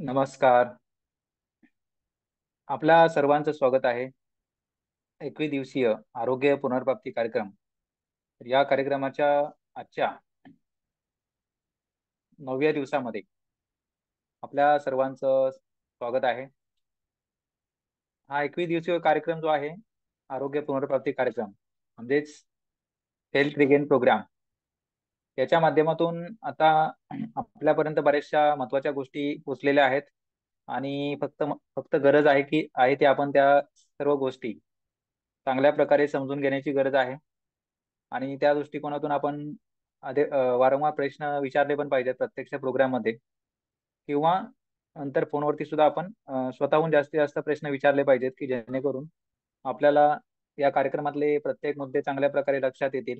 नमस्कार. आपल्या सर्वांचं स्वागत आहे 21 दिवसीय आरोग्य पुनर्प्राप्ती कार्यक्रम. तर या कार्यक्रमाच्या आजच्या 9व्या दिवसामध्ये आपल्या सर्वांचं स्वागत आहे. हा 21 दिवसीय कार्यक्रम जो आहे आरोग्य पुनर्प्राप्ती कार्यक्रम म्हणजेच हेल्थ रिगेन प्रोग्राम, याच्या माध्यमातून आता आपल्यापर्यंत बऱ्याचशा महत्त्वाच्या गोष्टी पोहोचलेल्या आहेत आणि फक्त गरज आहे की आहे ते आपण त्या सर्व गोष्टी चांगल्या प्रकारे समजून घेण्याची गरज आहे. आणि त्या दृष्टिकोनातून आपण वारंवार प्रश्न विचारले पण पाहिजेत प्रत्यक्ष प्रोग्राम मध्ये किंवा नंतर फोनवरती सुद्धा आपण स्वतःहून जास्तीत जास्त प्रश्न विचारले पाहिजेत की जेणेकरून आपल्याला या कार्यक्रमातले प्रत्येक मुद्दे चांगल्या प्रकारे लक्षात येतील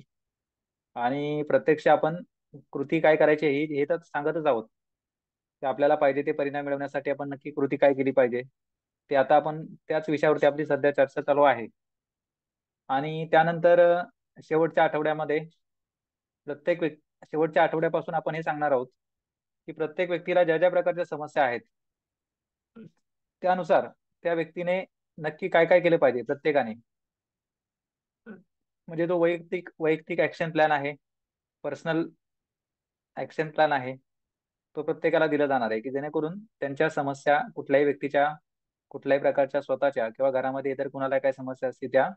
आणि प्रत्यक्ष आपण कृती काय करायची हे तर सांगतच आहोत. ते आपल्याला पाहिजे ते परिणाम मिळवण्यासाठी आपण नक्की कृती काय केली पाहिजे ते आता आपण त्याच विषयावरती आपली सध्या चर्चा चालू आहे. आणि त्यानंतर शेवटच्या आठवड्यामध्ये शेवटच्या आठवड्यापासून आपण हे सांगणार आहोत की प्रत्येक व्यक्तीला ज्या ज्या प्रकारच्या समस्या आहेत त्यानुसार त्या व्यक्तीने नक्की काय काय केले पाहिजे प्रत्येकाने. म्हणजे तो वैयक्तिक वैयक्तिक ऍक्शन प्लॅन आहे, पर्सनल ऍक्शन प्लॅन आहे, तो प्रत्येकाला दिला जाणार आहे की जेणेकरून त्यांच्या समस्या कुठल्याही व्यक्तीच्या कुठल्याही प्रकारच्या स्वतःच्या किंवा घरामध्ये इतर कुणाला काय समस्या असतील त्या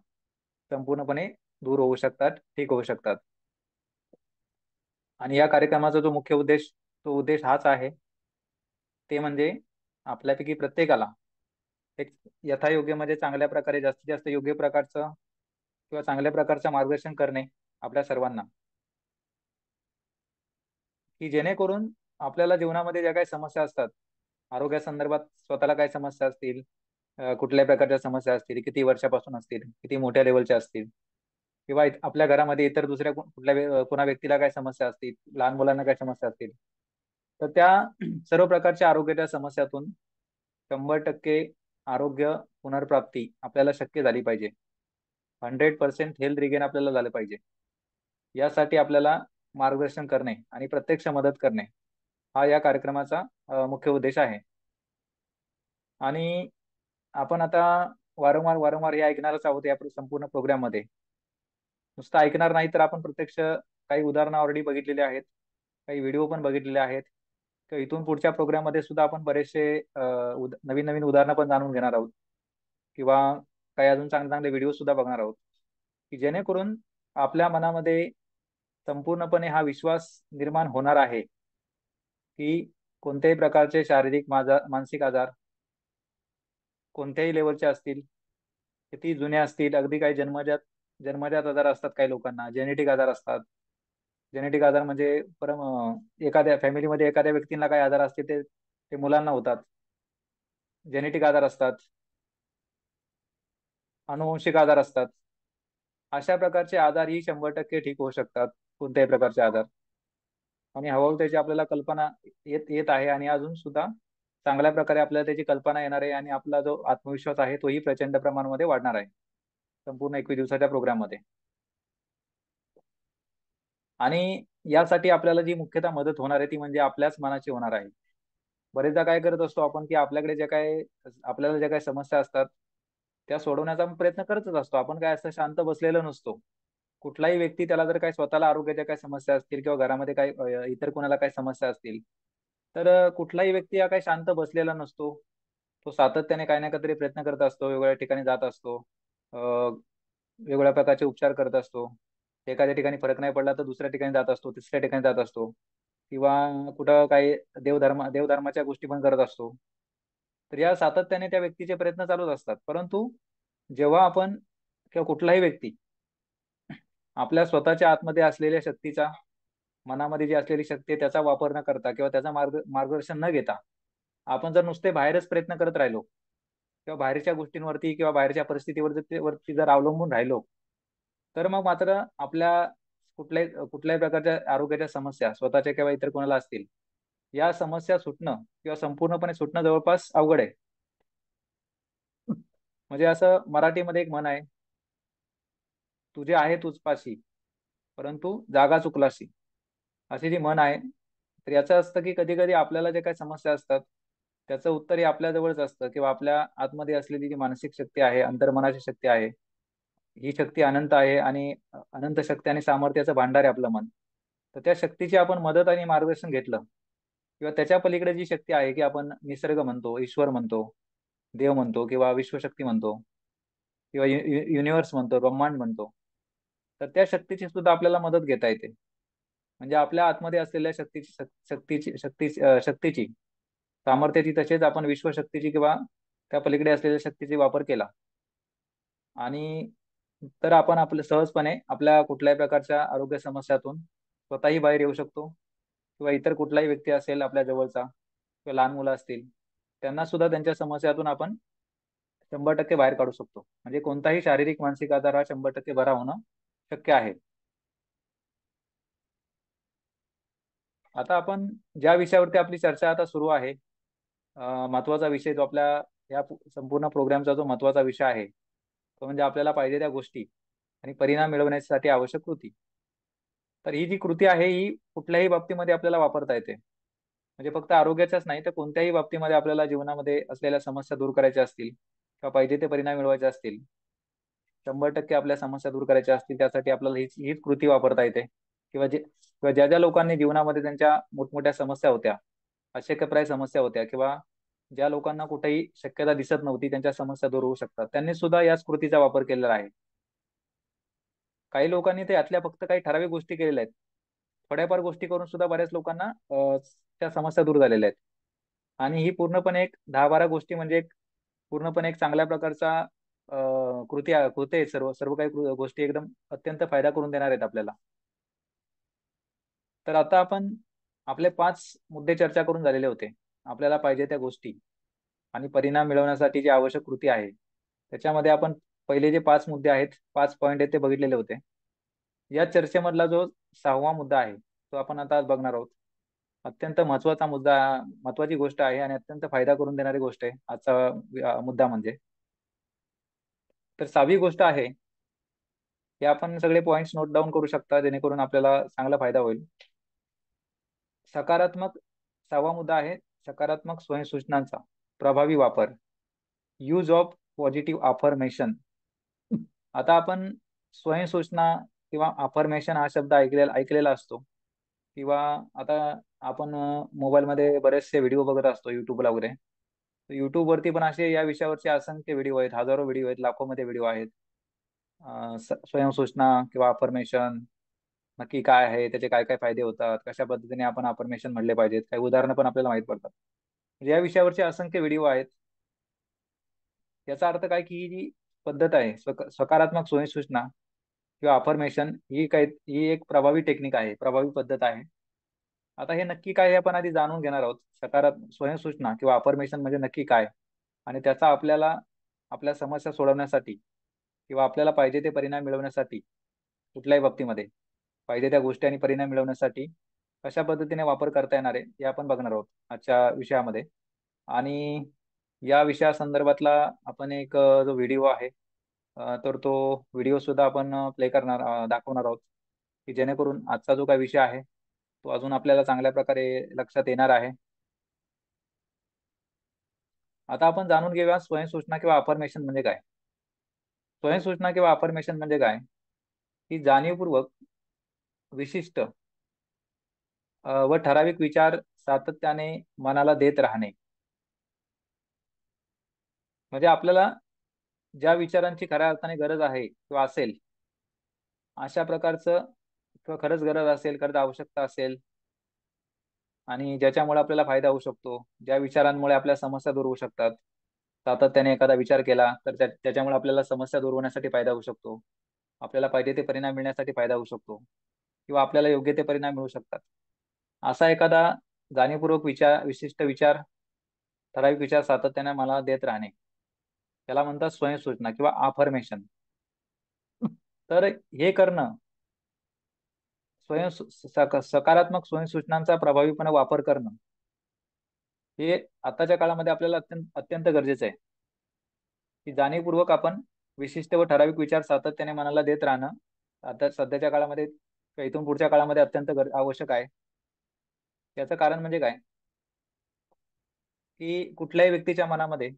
संपूर्णपणे दूर होऊ शकतात, ठीक होऊ शकतात. आणि या कार्यक्रमाचा जो मुख्य उद्देश, तो उद्देश हाच आहे, ते म्हणजे आपल्यापैकी प्रत्येकाला एक यथायोग्य म्हणजे चांगल्या प्रकारे जास्तीत जास्त योग्य प्रकारचं किंवा चांगल्या प्रकारचं मार्गदर्शन करणे आपल्या सर्वांना, की जेणेकरून आपल्याला जीवनामध्ये ज्या काही समस्या असतात, आरोग्यासंदर्भात स्वतःला काय समस्या असतील, कुठल्याही प्रकारच्या समस्या असतील, किती वर्षापासून असतील, किती मोठ्या लेवलच्या असतील, किंवा आपल्या घरामध्ये इतर दुसऱ्या कोणा व्यक्तीला काय समस्या असतील, लहान मुलांना काय समस्या असतील, तर त्या सर्व प्रकारच्या आरोग्याच्या समस्यातून 100% आरोग्य पुनर्प्राप्ती आपल्याला शक्य झाली पाहिजे. 100% हेल्थ रिगेन आपल्याला झालं पाहिजे. यासाठी आपल्याला मार्गदर्शन करणे आणि प्रत्यक्ष मदत करणे हा या कार्यक्रमाचा मुख्य उद्देश आहे. आणि आपण आता वारंवार वारंवार हे ऐकणारच आहोत या संपूर्ण प्रोग्राम मध्ये. नुसतं ऐकणार नाही तर आपण प्रत्यक्ष काही उदाहरणं ऑलरेडी बघितलेली आहेत, काही व्हिडिओ पण बघितलेले आहेत. तर इथून पुढच्या प्रोग्राम मध्ये सुद्धा आपण बरेचसे नवीन नवीन उदाहरणं पण जाणून घेणार आहोत किंवा काही अजून चांगले चांगले व्हिडिओ सुद्धा बघणार आहोत की जेणेकरून आपल्या मनामध्ये संपूर्णपणे हा विश्वास निर्माण होणार आहे की कोणत्याही प्रकारचे शारीरिक मानसिक आजार कोणत्याही लेवलचे असतील, किती जुने असतील, अगदी काही जन्मजात आजार असतात, काही लोकांना जेनेटिक आजार असतात. जेनेटिक आजार म्हणजे एखाद्या फॅमिलीमध्ये एखाद्या व्यक्तीला काही आजार असते ते ते मुलांना होतात. जेनेटिक आजार असतात, अनुवंशिक आजार असतात. अशा प्रकारचे आजार ही 100% ठीक होऊ शकतात, कोणत्याही प्रकारचे आजार. आणि हळूहळू त्याची आपल्याला कल्पना येत येत आहे आणि अजून सुद्धा चांगल्या प्रकारे आपल्याला त्याची कल्पना येणार आहे आणि आपला जो आत्मविश्वास आहे तोही प्रचंड प्रमाणामध्ये वाढणार आहे संपूर्ण 21 दिवसाच्या प्रोग्राम मध्ये. आणि यासाठी आपल्याला जी मुख्यतः मदत होणार आहे ती म्हणजे आपल्याच मनाची होणार आहे. बरेचदा काय करत असतो आपण की आपल्याकडे जे काय आपल्याला ज्या काही समस्या असतात त्या सोडवण्याचा प्रयत्न करतच असतो. आपण काय असं शांत बसलेलो नसतो. कुठलाही व्यक्ती त्याला जर काही स्वतःला आरोग्याच्या काही समस्या असतील किंवा घरामध्ये काही इतर कोणाला काही समस्या असतील तर कुठलाही व्यक्ती हा काही शांत बसलेला नसतो. तो सातत्याने काही ना काहीतरी प्रयत्न करत असतो, वेगवेगळ्या ठिकाणी जात असतो, वेगवेगळ्या प्रकारचे उपचार करत असतो. एखाद्या ठिकाणी फरक नाही पडला तर दुसऱ्या ठिकाणी जात असतो, तिसऱ्या ठिकाणी जात असतो किंवा कुठं काही देवधर्माच्या गोष्टी पण करत असतो. तर या सातत्याने त्या व्यक्तीचे प्रयत्न चालूच असतात. परंतु जेव्हा आपण किंवा कुठलाही व्यक्ती आपल्या स्वतःच्या आतमध्ये असलेल्या शक्तीचा, मनामध्ये जी असलेली शक्ती आहे त्याचा वापर न करता किंवा त्याचा मार्गदर्शन न घेता आपण जर नुसते बाहेरच प्रयत्न करत राहिलो किंवा बाहेरच्या गोष्टींवरती किंवा बाहेरच्या परिस्थितीवरती जर अवलंबून राहिलो तर मग मात्र आपल्या कुठल्याही प्रकारच्या आरोग्याच्या समस्या स्वतःच्या किंवा इतर कोणाला असतील, या समस्या सुटणं किंवा संपूर्णपणे सुटणं जवळपास अवघड आहे. म्हणजे असं मराठीमध्ये एक म्हण आहे, तुझे आहे तुझ पाशी परंतु जागा चुकलाशी, अशी जी म्हण आहे. तर याचं असतं की कधी कधी आपल्याला जे काही समस्या असतात त्याचं उत्तर हे आपल्या जवळच असतं, किंवा आपल्या आतमध्ये असलेली जी मानसिक शक्ती आहे, अंतर्मनाची शक्ती आहे, ही शक्ती अनंत आहे, आणि अनंत शक्ती आणि सामर्थ्याचं भांडार आहे आपलं मन. तर त्या शक्तीची आपण मदत आणि मार्गदर्शन घेतलं, किंवा त्याच्या पलीकडे जी शक्ती आहे, की आपण निसर्ग म्हणतो, ईश्वर म्हणतो, देव म्हणतो, किंवा विश्वशक्ती म्हणतो, किंवा युनिव्हर्स म्हणतो, ब्रह्मांड म्हणतो, तर त्या शक्तीची सुद्धा आपल्याला मदत घेता येते. म्हणजे आपल्या आतमध्ये असलेल्या शक्तीची, सामर्थ्याची, तसेच आपण विश्वशक्तीची किंवा त्या पलीकडे असलेल्या शक्तीचा वापर केला, आणि तर आपण आपलं सहजपणे आपल्या कुठल्याही प्रकारच्या आरोग्य समस्यातून स्वतःही बाहेर येऊ शकतो, किंवा इतर कुठलाही व्यक्ती असेल आपल्या जवळचा, किंवा लहान मुलं असतील, त्यांना सुद्धा त्यांच्या समस्यातून आपण 100% बाहेर काढू शकतो. म्हणजे कोणताही शारीरिक मानसिक आजार हा 100% बरा होणं शक्य आहे. आता आपण ज्या विषयावरती आपली चर्चा आता सुरू आहे, महत्वाचा विषय जो आपल्या या संपूर्ण प्रोग्रामचा जो महत्वाचा विषय आहे, तो म्हणजे आपल्याला पाहिजे त्या गोष्टी आणि परिणाम मिळवण्यासाठी आवश्यक कृती. तर ही जी कृती आहे, ही कुठल्याही बाबतीमध्ये आपल्याला वापरता येते. म्हणजे फक्त आरोग्याच्याच नाही, तर कोणत्याही बाबतीमध्ये आपल्याला जीवनामध्ये असलेल्या समस्या दूर करायच्या असतील, किंवा पाहिजे ते परिणाम मिळवायचे असतील, 100% आपल्या समस्या दूर करायच्या असतील, त्यासाठी आपल्याला हीच कृती वापरता येते. किंवा ज्या ज्या लोकांनी जीवनामध्ये त्यांच्या मोठमोठ्या समस्या होत्या, अशक्यप्राय समस्या होत्या, किंवा ज्या लोकांना कुठेही शक्यता दिसत नव्हती त्यांच्या समस्या दूर होऊ शकतात, त्यांनी सुद्धा याच कृतीचा वापर केलेला आहे. काही लोकांनी ते यातल्या फक्त काही ठराविक गोष्टी केलेल्या आहेत. थोड्याफार गोष्टी करून सुद्धा बऱ्याच लोकांना त्या समस्या दूर झालेल्या आहेत. आणि ही पूर्णपणे एक 10-12 गोष्टी म्हणजे एक पूर्णपणे एक चांगल्या प्रकारचा कृती आहे. सर्व सर्व काही गोष्टी एकदम अत्यंत फायदा करून देणार आहेत आपल्याला. तर आता आपण आपले 5 मुद्दे चर्चा करून झालेले होते. आपल्याला पाहिजे त्या गोष्टी आणि परिणाम मिळवण्यासाठी जी आवश्यक कृती आहे. त्याच्यामध्ये आपण पहिले जे 5 मुद्दे आहेत, 5 पॉईंट आहेत, ते बघितलेले होते. या चर्चेमधला जो 6वा मुद्दा आहे, तो आपण आता आज बघणार आहोत. अत्यंत महत्वाचा मुद्दा, महत्वाची गोष्ट आहे, आणि अत्यंत फायदा करून देणारी गोष्ट आहे आजचा मुद्दा म्हणजे. तर 6वी गोष्ट आहे, की आपण सगळे पॉईंट्स नोट डाऊन करू शकता, जेणेकरून आपल्याला चांगला फायदा होईल. सकारात्मक 6वा मुद्दा आहे, सकारात्मक स्वयंसूचनांचा प्रभावी वापर. Use of positive affirmation. आता आपण स्वयंसूचना किंवा अफर्मेशन हा शब्द ऐकलेला असतो, किंवा आता आपण मोबाईलमध्ये बरेचसे व्हिडिओ बघत असतो युट्यूबला वगैरे. तर युट्यूबवरती पण असे या विषयावरचे असंख्य व्हिडिओ आहेत, हजारो व्हिडिओ आहेत, लाखोमध्ये व्हिडिओ आहेत. स्वयंसूचना किंवा अफर्मेशन नक्की काय आहे, त्याचे काय काय फायदे होतात, कशा पद्धतीने आपण अफर्मेशन म्हणले पाहिजेत, काही उदाहरणं पण आपल्याला माहित पडतात. म्हणजे या विषयावरचे असंख्य व्हिडिओ आहेत. याचा अर्थ काय, की ही जी पद्धत आहे, सकारात्मक स्वयंसूचना किंवा अफर्मेशन, ही एक प्रभावी टेक्निक आहे, प्रभावी पद्धत आहे. आता हे नक्की काय हे आपण आधी जाणून घेणार आहोत. स्वयंसूचना किंवा अफर्मेशन म्हणजे नक्की काय, आणि त्याचा आपल्याला आपल्या समस्या सोडवण्यासाठी, किंवा आपल्याला पाहिजे ते परिणाम मिळवण्यासाठी, कुठल्याही बाबतीमध्ये पाहिजे त्या गोष्टी आणि परिणाम मिळवण्यासाठी कशा पद्धतीने वापर करता येणार आहे, हे आपण बघणार आहोत आजच्या विषयामध्ये. आणि या विषयासंदर्भातला आपण एक जो व्हिडिओ आहे, तर तो व्हिडिओ सुद्धा आपण दाखवणार आहोत, की जेणेकरून आजचा जो काही विषय आहे, तो अजून आपल्याला चांगल्या प्रकारे लक्षात येणार आहे. आता आपण जाणून घेऊया स्वयंसूचना किंवा अफर्मेशन म्हणजे काय. स्वयंसूचना किंवा अफर्मेशन म्हणजे काय, की जाणीवपूर्वक विशिष्ट व ठराविक विचार सातत्याने मनाला देत राहणे. म्हणजे आपल्याला ज्या विचारांची खऱ्या अर्थाने गरज आहे किंवा असेल, अशा प्रकारचं, किंवा खरंच गरज असेल, खरंच आवश्यकता असेल, आणि ज्याच्यामुळे आपल्याला फायदा होऊ शकतो, ज्या विचारांमुळे आपल्या समस्या दूर होऊ शकतात. सातत्याने एखादा विचार केला तर त्याच्यामुळे आपल्याला समस्या दूर होण्यासाठी फायदा होऊ शकतो, आपल्याला पाहिजे ते परिणाम मिळण्यासाठी फायदा होऊ शकतो, किंवा आपल्याला योग्य ते परिणाम मिळू शकतात. असा एखादा जाणीवपूर्वक विशिष्ट विचार, ठराविक विचार सातत्याने मला देत राहणे, त्याला म्हणतात स्वयंसूचना किंवा अफर्मेशन. तर हे करणं, सकारात्मक स्वयंसूचनांचा प्रभावीपणे वापर करणं, हे आताच्या काळामध्ये आपल्याला अत्यंत अत्यंत गरजेचं आहे. की जाणीवपूर्वक आपण विशिष्ट व ठराविक विचार सातत्याने मनाला देत राहणं, आता सध्याच्या काळामध्ये, इथून पुढच्या काळामध्ये अत्यंत आवश्यक आहे. याचं कारण म्हणजे काय, की कुठल्याही व्यक्तीच्या मनामध्ये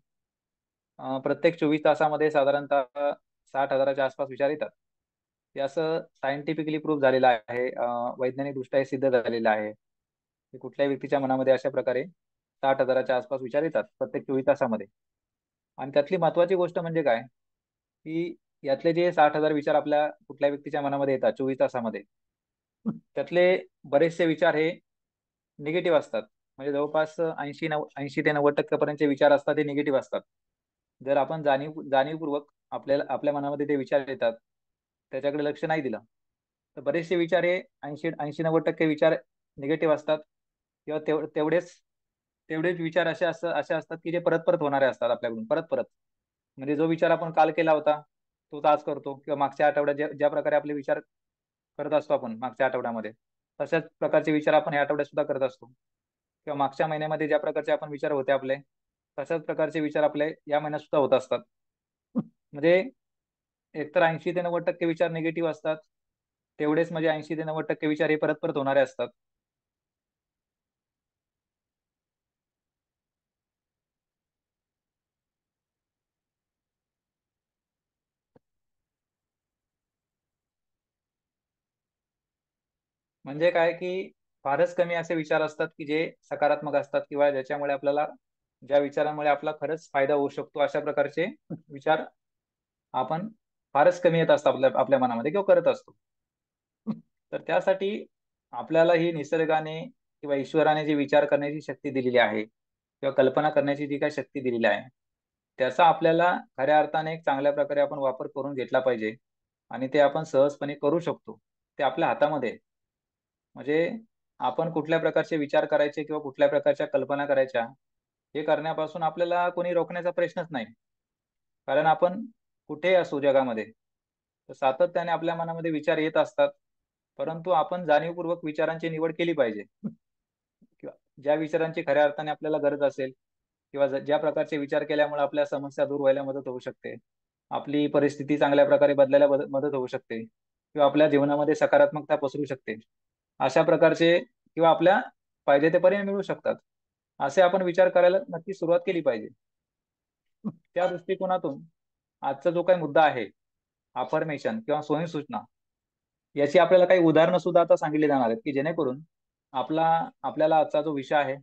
प्रत्येक 24 तासामध्ये साधारणतः 60,000च्या आसपास विचार येतात. हे असं सायंटिफिकली प्रूव्ह झालेलं आहे. वैज्ञानिक दृष्ट्या हे सिद्ध झालेलं आहे की कुठल्याही व्यक्तीच्या मनामध्ये अशा प्रकारे 60,000च्या आसपास विचार येतात प्रत्येक 24 तासामध्ये. आणि त्यातली महत्वाची गोष्ट म्हणजे काय, की यातले जे 60,000 विचार आपल्या कुठल्या व्यक्तीच्या मनामध्ये येतात 24 तासामध्ये, त्यातले बरेचसे विचार हे निगेटिव्ह असतात. म्हणजे जवळपास 80 ते 90% विचार असतात ते निगेटिव्ह असतात. जर आपण जाणीवपूर्वक आपल्या मनामध्ये ते विचार येतात, त्याच्याकडे लक्ष नाही दिलं, तर बरेचसे विचार हे 80-90% विचार निगेटिव्ह असतात. किंवा तेवढेच विचार असे असतात की जे परत परत होणारे असतात आपल्याकडून परत परत. म्हणजे जो विचार आपण काल केला होता तोच आज करतो, किंवा मागच्या आठवड्यात ज्या प्रकारे आपले विचार करत असतो आपण मागच्या आठवड्यामध्ये, तशाच प्रकारचे विचार आपण या आठवड्यात सुद्धा करत असतो. किंवा मागच्या महिन्यामध्ये ज्या प्रकारचे आपण विचार होते आपले, तशाच प्रकारचे विचार आपले या महिन्यात सुद्धा होत असतात. म्हणजे एकतर 80 ते 90% विचार निगेटिव्ह असतात, तेवढेच म्हणजे 80 ते 90% विचार हे परत परत होणारे असतात. म्हणजे काय की फारच कमी असे विचार असतात की जे सकारात्मक असतात, किंवा ज्याच्यामुळे आपल्याला, ज्या विचारांमुळे आपला खरंच फायदा होऊ शकतो अशा प्रकारचे विचार आपण फारच कमी येत असतात आपल्या आपल्या मनामध्ये किंवा करत असतो. तर त्यासाठी आपल्याला ही निसर्गाने किंवा ईश्वराने जी विचार करण्याची शक्ती दिलेली आहे किंवा कल्पना करण्याची जी काही शक्ती दिलेली आहे, त्याचा आपल्याला खऱ्या अर्थाने एक चांगल्या प्रकारे आपण वापर करून घेतला पाहिजे. आणि ते आपण सहजपणे करू शकतो. ते आपल्या हातामध्ये आहे. म्हणजे आपण कुठल्या प्रकारचे विचार करायचे किंवा कुठल्या प्रकारच्या कल्पना करायच्या, हे करण्यापासून आपल्याला कोणी रोखण्याचा प्रश्नच नाही. कारण आपण कुठेही असू जगामध्ये, तर सातत्याने आपल्या मनामध्ये विचार येत असतात. परंतु आपण जाणीवपूर्वक विचारांची निवड केली पाहिजे. किंवा ज्या विचारांची खऱ्या अर्थाने आपल्याला गरज असेल, किंवा ज्या प्रकारचे विचार केल्यामुळे आपल्या समस्या दूर व्हायला मदत होऊ शकते, आपली परिस्थिती चांगल्या प्रकारे बदलायला मदत होऊ शकते, किंवा आपल्या जीवनामध्ये सकारात्मकता पसरू शकते, अशा प्रकारचे किंवा आपल्या पाहिजे ते परिणाम मिळू शकतात, असे आपण विचार करायला नक्की सुरुवात केली पाहिजे. त्या दृष्टिकोनातून आजचा जो काही मुद्दा आहे, अफर्मेशन किंवा स्वयंसूचना, याची आपल्याला काही उदाहरणं सुद्धा आता सांगितली जाणार आहेत की जेणेकरून आपला आपल्याला आजचा जो विषय आहे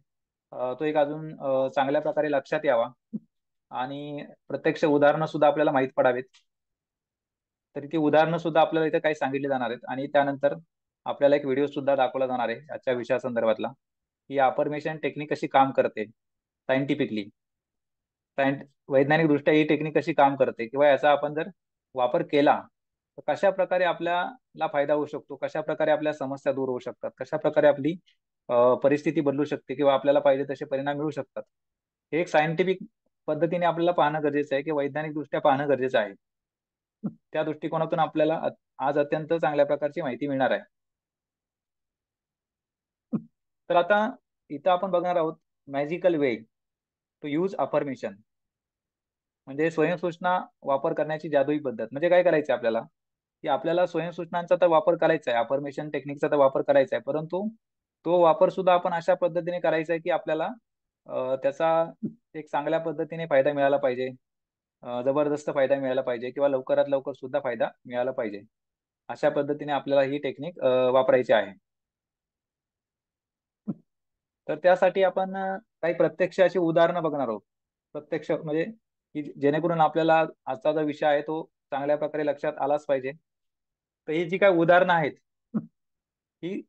तो एक अजून चांगल्या प्रकारे लक्षात यावा, आणि प्रत्यक्ष उदाहरणं सुद्धा आपल्याला माहित पडावीत. तरी ती उदाहरणं सुद्धा आपल्याला इथे काही सांगितली जाणार आहेत, आणि त्यानंतर आपल्याला एक व्हिडिओ सुद्धा दाखवला जाणार आहे आजच्या विषयासंदर्भातला, की अफर्मेशन टेक्निक कशी काम करते सायंटिफिकली. वैज्ञानिक दृष्ट्या ही टेक्निक कशी काम करते, किंवा याचा आपण जर वापर केला तर कशा प्रकारे आपल्याला फायदा होऊ शकतो, कशा प्रकारे आपल्या समस्या दूर होऊ शकतात, कशा प्रकारे आपली परिस्थिती बदलू शकते, किंवा आपल्याला पाहिजे तसे परिणाम मिळू शकतात. हे एक सायंटिफिक पद्धतीने आपल्याला पाहणं गरजेचं आहे, की वैज्ञानिक दृष्ट्या पाहणं गरजेचं आहे. त्या दृष्टिकोनातून आपल्याला आज अत्यंत चांगल्या प्रकारची माहिती मिळणार आहे. तर आता इथं आपण बघणार आहोत magical way to use affirmation, म्हणजे स्वयंसूचना वापर करण्याची जादुई पद्धत. म्हणजे काय करायचं आपल्याला, की आपल्याला स्वयंसूचनांचा तर वापर करायचा आहे, अफर्मेशन टेक्निकचा तर वापर करायचा आहे, परंतु तो वापर सुद्धा आपण अशा पद्धतीने करायचा आहे की आपल्याला त्याचा एक चांगल्या पद्धतीने फायदा मिळाला पाहिजे, जबरदस्त फायदा मिळाला पाहिजे, किंवा लवकरात लवकर सुद्धा फायदा मिळाला पाहिजे. अशा पद्धतीने आपल्याला ही टेक्निक वापरायची आहे. तर त्यासाठी आपण काही प्रत्यक्ष अशी उदाहरणं बघणार आहोत. प्रत्यक्ष म्हणजे की जेणेकरून आपल्याला आजचा जो विषय आहे तो चांगल्या प्रकारे लक्षात आलाच पाहिजे. तर ही जी काही उदाहरणं आहेत, ही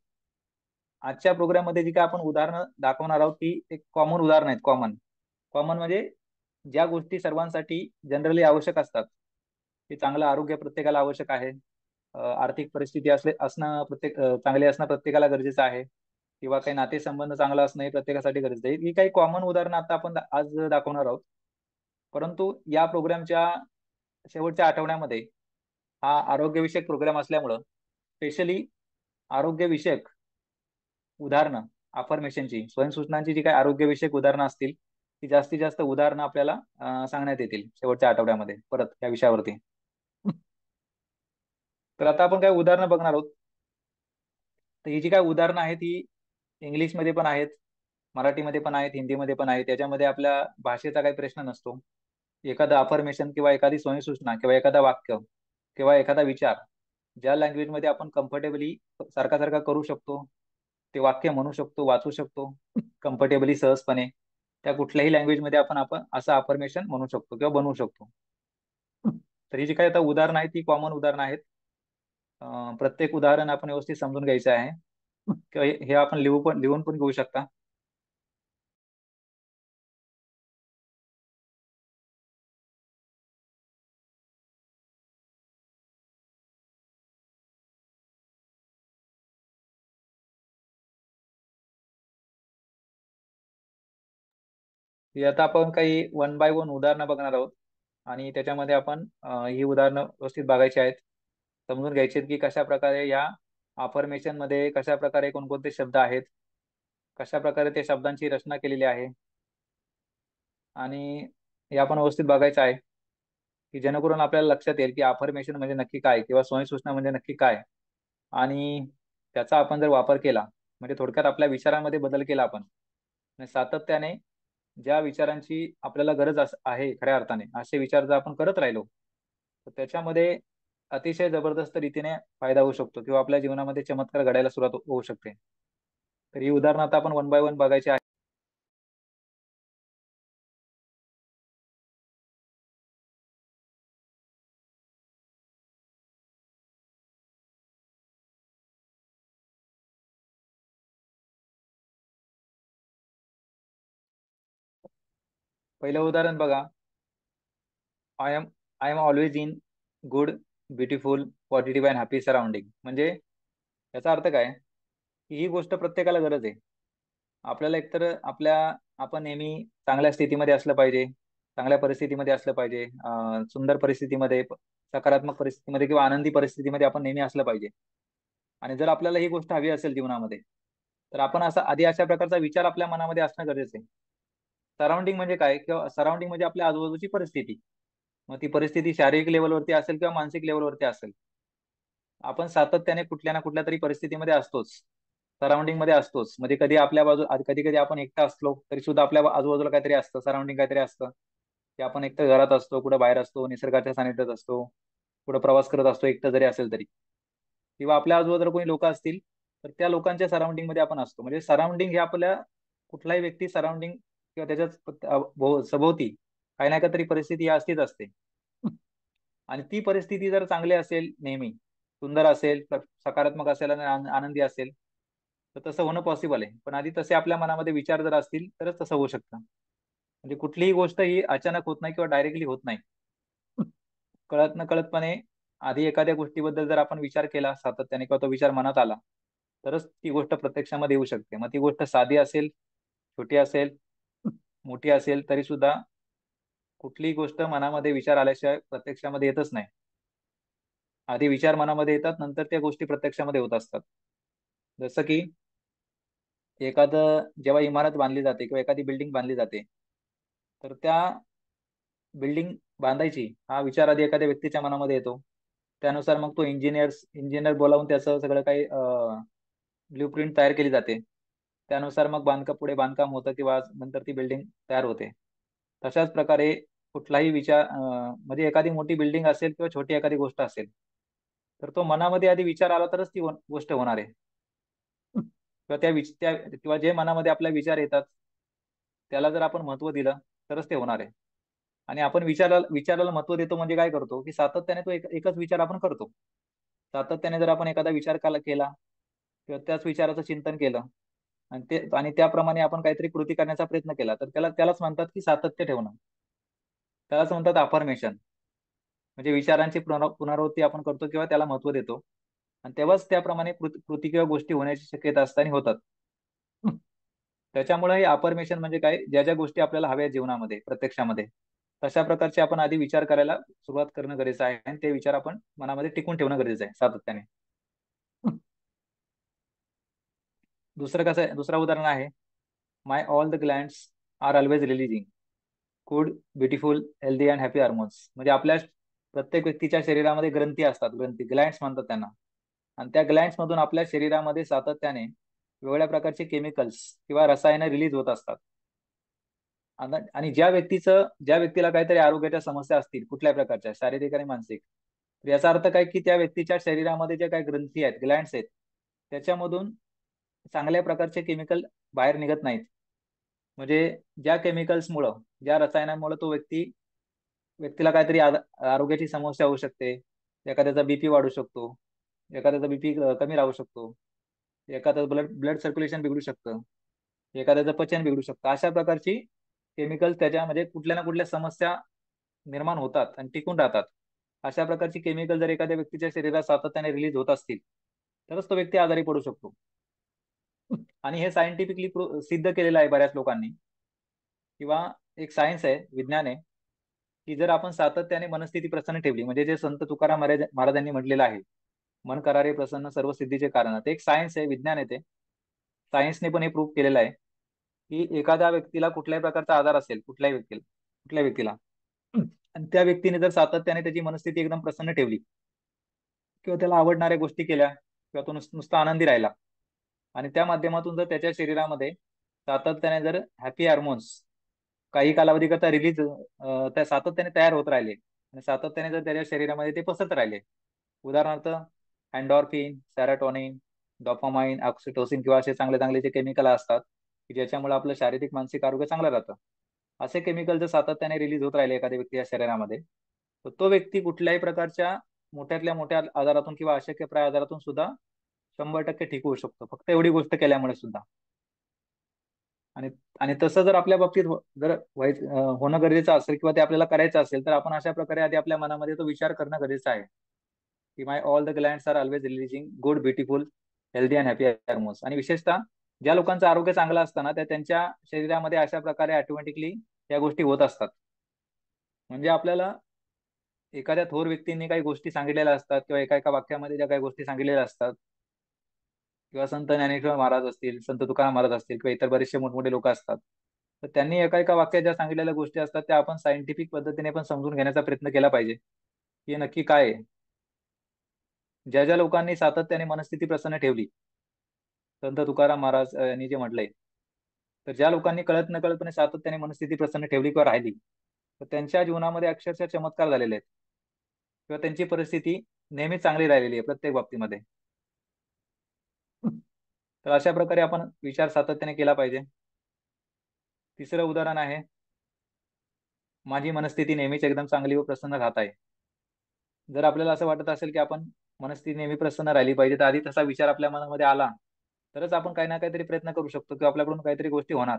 आजच्या प्रोग्राममध्ये जी काय आपण उदाहरणं दाखवणार आहोत ती एक कॉमन उदाहरण आहेत. कॉमन कॉमन म्हणजे ज्या गोष्टी सर्वांसाठी जनरली आवश्यक असतात, की चांगलं आरोग्य प्रत्येकाला आवश्यक आहे, आर्थिक परिस्थिती असणं चांगले असणं प्रत्येकाला गरजेचं आहे, किंवा काही नातेसंबंध चांगला असणं हे प्रत्येकासाठी गरजेचं आहे. ही काही कॉमन उदाहरणं आता आपण आज दाखवणार आहोत. परंतु या प्रोग्रामच्या शेवटच्या आठवड्यामध्ये हा आरोग्यविषयक प्रोग्राम असल्यामुळं स्पेशली आरोग्यविषयक उदाहरणं, अफर्मेशनची, स्वयंसूचनांची जी काही आरोग्यविषयक उदाहरणं असतील, ती जास्तीत जास्त उदाहरणं आपल्याला सांगण्यात येतील शेवटच्या आठवड्यामध्ये परत या विषयावरती. तर आता आपण काही उदाहरणं बघणार आहोत. तर ही जी काही उदाहरणं आहेत ही इंग्लिशमध्ये पण आहेत, मराठीमध्ये पण आहेत, हिंदीमध्ये पण आहेत. त्याच्यामध्ये आपल्या भाषेचा काही प्रश्न नसतो. एखादं अफर्मेशन किंवा एखादी स्वयंसूचना किंवा एखादा वाक्य किंवा एखादा विचार ज्या लँग्वेजमध्ये आपण कम्फर्टेबली सारखा सारखा करू शकतो, ते वाक्य म्हणू शकतो, वाचू शकतो कम्फर्टेबली सहजपणे, त्या कुठल्याही लँग्वेजमध्ये आपण आपण असं अफर्मेशन म्हणू शकतो किंवा बनवू शकतो. तर ही जी काही आता उदाहरणं आहेत ती कॉमन उदाहरणं आहेत. प्रत्येक उदाहरण आपण व्यवस्थित समजून घ्यायचं आहे किंवा हे आपण लिहून पण घेऊ शकता. ही आता आपण काही वन बाय वन उदाहरणं बघणार आहोत आणि त्याच्यामध्ये आपण ही उदाहरणं व्यवस्थित बघायची आहेत. समजून घ्यायची आहेत की कशा प्रकारे या अफर्मेशन मध्ये कशा प्रकारे कोणकोणते शब्द आहेत, कशा प्रकारे त्या शब्दांची रचना केलेली आहे. आणि हे आपण व्यवस्थित बघायचं आहे की जेणेकरून आपल्याला लक्षात येईल की अफर्मेशन म्हणजे नक्की काय किंवा स्वयंसूचना म्हणजे नक्की काय. आणि त्याचा आपण जर वापर केला म्हणजे थोडक्यात आपल्या विचारांमध्ये बदल केला आपण आणि सातत्याने ज्या विचारांची आपल्याला गरज आहे खऱ्या अर्थाने असे विचार जर आपण करत राहिलो तर त्याच्यामध्ये अतिशय जबरदस्त रीतीने फायदा होऊ शकतो किंवा आपल्या जीवनामध्ये चमत्कार घडायला सुरुवात होऊ शकते. तर ही उदाहरणं आता आपण वन बाय वन बघायची आहे. पहिलं उदाहरण बघा. I am I am always in good, beautiful, positive and happy surrounding. म्हणजे याचा अर्थ काय की ही गोष्ट प्रत्येकाला गरज आहे. आपल्याला एकतर आपण नेहमी चांगल्या स्थितीमध्ये असलं पाहिजे, चांगल्या परिस्थितीमध्ये असलं पाहिजे, सुंदर परिस्थितीमध्ये, सकारात्मक परिस्थितीमध्ये किंवा आनंदी परिस्थितीमध्ये आपण नेहमी असलं पाहिजे. आणि जर आपल्याला ही गोष्ट हवी असेल जीवनामध्ये तर आपण असा आधी अशा प्रकारचा विचार आपल्या मनामध्ये असणं गरजेचं आहे. सराउंडिंग म्हणजे काय किंवा सराउंडिंग म्हणजे आपल्या आजूबाजूची परिस्थिती. मग ती परिस्थिती शारीरिक लेवलवरती असेल किंवा मानसिक लेवलवरती असेल. आपण सातत्याने कुठल्या ना कुठल्या तरी परिस्थितीमध्ये असतोच, सराउंडिंग मध्ये असतोच. म्हणजे कधी आपल्या बाजू कधी कधी आपण एकटा असलो तरी सुद्धा आपल्या आजूबाजूला काहीतरी असतं, सराउंडिंग काहीतरी असतं. की आपण एकटं घरात असतो, कुठं बाहेर असतो, निसर्गाच्या सानिध्यात असतो, कुठं प्रवास करत असतो एकटं जरी असेल तरी, किंवा आपल्या आजूबाजूला कोणी लोक असतील तर त्या लोकांच्या सराउंडिंग मध्ये आपण असतो. म्हणजे सराउंडिंग हे आपल्या कुठलाही व्यक्ती सराउंडिंग किंवा त्याच्याच सभोवती काही ना काहीतरी परिस्थिती ही असतीच असते. आणि ती परिस्थिती जर चांगली असेल, नेहमी सुंदर असेल, सकारात्मक असेल आणि आनंदी असेल तर तसं होणं पॉसिबल आहे. पण आधी तसे आपल्या मनामध्ये विचार जर असतील तरच तसं होऊ शकतं. म्हणजे कुठलीही गोष्ट ही अचानक होत नाही किंवा डायरेक्टली होत नाही. कळत न कळतपणे आधी एखाद्या गोष्टीबद्दल जर आपण विचार केला सातत्याने किंवा तो विचार मनात आला तरच ती गोष्ट प्रत्यक्षामध्ये येऊ शकते. मग ती गोष्ट साधी असेल, छोटी असेल, मोठी असेल तरी सुद्धा कुठलीही गोष्ट मनामध्ये विचार आल्याशिवाय प्रत्यक्षामध्ये येतच नाही. आधी विचार मनामध्ये येतात, नंतर त्या गोष्टी प्रत्यक्षामध्ये होत असतात. जसं की एखादं जेव्हा इमारत बांधली जाते किंवा एखादी बिल्डिंग बांधली जाते तर त्या बिल्डिंग बांधायची हा विचार आधी एखाद्या व्यक्तीच्या मनामध्ये येतो. त्यानुसार मग तो इंजिनियर बोलावून त्याचं सगळं काही ब्ल्यूप्रिंट तयार केली जाते. त्यानुसार मग पुढे बांधकाम होतं किंवा नंतर ती बिल्डिंग तयार होते. तशाच प्रकारे कुठलाही विचार म्हणजे एखादी मोठी बिल्डिंग असेल किंवा छोटी एखादी गोष्ट असेल तर तो मनामध्ये आधी विचार आला तरच ती गोष्ट होणार आहे. किंवा किंवा जे मनामध्ये आपल्या विचार येतात त्याला जर आपण महत्व दिलं तरच ते होणार आहे. आणि आपण विचाराला महत्व देतो म्हणजे काय करतो की सातत्याने तो एकच विचार आपण करतो. सातत्याने जर आपण एखादा विचार केला किंवा त्याच विचाराचं चिंतन केलं आणि त्याप्रमाणे आपण काहीतरी कृती करण्याचा प्रयत्न केला तर त्यालाच म्हणतात की सातत्य ठेवणं. त्यालाच म्हणतात अफर्मेशन. म्हणजे विचारांची पुनरावृत्ती आपण करतो किंवा त्याला महत्व देतो आणि तेव्हाच त्याप्रमाणे कृती किंवा गोष्टी होण्याची शक्यता असते आणि होतात. त्याच्यामुळे हे अफर्मेशन म्हणजे काय, ज्या ज्या गोष्टी आपल्याला हव्या आहेत जीवनामध्ये प्रत्यक्षामध्ये तशा प्रकारचे आपण आधी विचार करायला सुरुवात करणं गरजेचं आहे आणि ते विचार आपण मनामध्ये टिकून ठेवणं गरजेचं आहे सातत्याने. दुसरं उदाहरण आहे. My all the glands are always releasing good, beautiful, healthy and happy hormones. म्हणजे आपल्या प्रत्येक व्यक्तीच्या शरीरामध्ये ग्रंथी असतात, ग्रंथी ग्लँड्स म्हणतात त्यांना. आणि त्या ग्लँड्स मधून आपल्या शरीरामध्ये सातत्याने वेगवेगळ्या प्रकारचे केमिकल्स किंवा रसायनं रिलीज होत असतात. आणि ज्या व्यक्तीला काहीतरी आरोग्याच्या समस्या असतील कुठल्याही प्रकारच्या शारीरिक आणि मानसिक, तर याचा अर्थ काय की त्या व्यक्तीच्या शरीरामध्ये जे काही ग्रंथी आहेत, ग्लँड्स आहेत, त्याच्यामधून चांगल्या प्रकारचे केमिकल बाहेर निघत नाहीत. म्हणजे ज्या केमिकल्समुळं, ज्या रसायनांमुळे व्यक्तीला काहीतरी आरोग्याची समस्या होऊ शकते. एखाद्याचा बीपी वाढू शकतो, एखाद्याचा बीपी कमी राहू शकतो, एखाद्याचं ब्लड ब्लड सर्क्युलेशन बिघडू शकतं, एखाद्याचं पचन बिघडू शकतं. अशा प्रकारची केमिकल्स त्याच्यामध्ये कुठल्या ना कुठल्या समस्या निर्माण होतात आणि टिकून राहतात. अशा प्रकारची केमिकल जर एखाद्या व्यक्तीच्या शरीरात सातत्याने रिलीज होत असतील, तरच तो व्यक्ती आजारी पडू शकतो. आणि हे सायंटिफिकली सिद्ध केलेलं आहे बऱ्याच लोकांनी. किंवा एक सायन्स आहे, विज्ञान आहे, की जर आपण सातत्याने मनस्थिती प्रसन्न ठेवली, म्हणजे जे संत तुकाराम महाराजांनी म्हटलेलं आहे, मन करारे प्रसन्न सर्व सिद्धीचे कारण. ते एक सायन्स आहे, विज्ञान आहे. ते सायन्सने पण हे प्रूव्ह केलेलं आहे की एखाद्या व्यक्तीला कुठल्याही प्रकारचा आजार असेल, कुठल्याही व्यक्तीला आणि त्या व्यक्तीने जर सातत्याने त्याची मनस्थिती एकदम प्रसन्न ठेवली किंवा त्याला आवडणाऱ्या गोष्टी केल्या किंवा तो नुसता आनंदी राहिला आणि त्या माध्यमातून जर त्याच्या शरीरामध्ये सातत्याने जर हॅपी हार्मोन्स काही कालावधीकरता रिलीज त्या सातत्याने तयार होत राहिले आणि सातत्याने जर त्याच्या शरीरामध्ये ते पसरत राहिले, उदाहरणार्थ एन्डॉर्फिन, सेरोटोनिन, डोपामाइन, ऑक्सिटोसिन किंवा असे चांगले चांगले जे केमिकल असतात की ज्याच्यामुळे आपलं शारीरिक मानसिक आरोग्य चांगलं राहतं, असे केमिकल जर सातत्याने रिलीज होत राहिले एखाद्या व्यक्तीच्या शरीरामध्ये, तर तो व्यक्ती कुठल्याही प्रकारच्या मोठ्यातल्या मोठ्या आजारातून किंवा अशक्यप्राय आजारातून सुद्धा 100% ठीक होऊ शकतो, फक्त एवढी गोष्ट केल्यामुळे सुद्धा. आणि आणि तसं जर आपल्या बाबतीत होणं गरजेचं असेल किंवा ते आपल्याला करायचं असेल, तर आपण अशा प्रकारे आधी आपल्या मनामध्ये तो विचार करणं गरजेचं आहे की my all the glands are always releasing good, beautiful, healthy and happy hormones. आणि विशेषतः ज्या लोकांचं आरोग्य चांगलं असतं ना, त्या त्यांच्या शरीरामध्ये अशा प्रकारे ऑटोमॅटिकली या गोष्टी होत असतात. म्हणजे आपल्याला एखाद्या थोर व्यक्तींनी काही गोष्टी सांगितलेल्या असतात किंवा एका एका वाक्यामध्ये ज्या काही गोष्टी सांगितलेल्या असतात किंवा संत ज्ञानेश्वर महाराज असतील, संत तुकाराम महाराज असतील किंवा इतर बरेचसे मोठमोठे लोक असतात, तर त्यांनी एका एका वाक्यात ज्या सांगितलेल्या गोष्टी असतात त्या आपण सायंटिफिक पद्धतीने पण समजून घेण्याचा प्रयत्न केला पाहिजे की हे नक्की काय आहे. ज्या ज्या लोकांनी सातत्याने मनस्थिती प्रसन्न ठेवली, संत तुकाराम महाराज यांनी जे म्हटलंय, तर ज्या लोकांनी कळत नकळतपणे सातत्याने मनस्थिती प्रसन्न ठेवली किंवा राहिली, तर त्यांच्या जीवनामध्ये अक्षरशः चमत्कार झालेले आहेत किंवा त्यांची परिस्थिती नेहमी चांगली राहिलेली आहे प्रत्येक बाबतीमध्ये. तर अशा प्रकारे आपण विचार सातत्याने केला पाहिजे. तिसरं उदाहरण आहे, माझी मनस्थिती नेहमीच एकदम चांगली व प्रसन्न राहत आहे. जर आपल्याला असं वाटत असेल की आपण मनस्थिती नेहमी प्रसन्न राहिली पाहिजे, तर आधी तसा विचार आपल्या मनामध्ये आला तरच आपण काही ना काहीतरी प्रयत्न करू शकतो किंवा आपल्याकडून काहीतरी गोष्टी होणार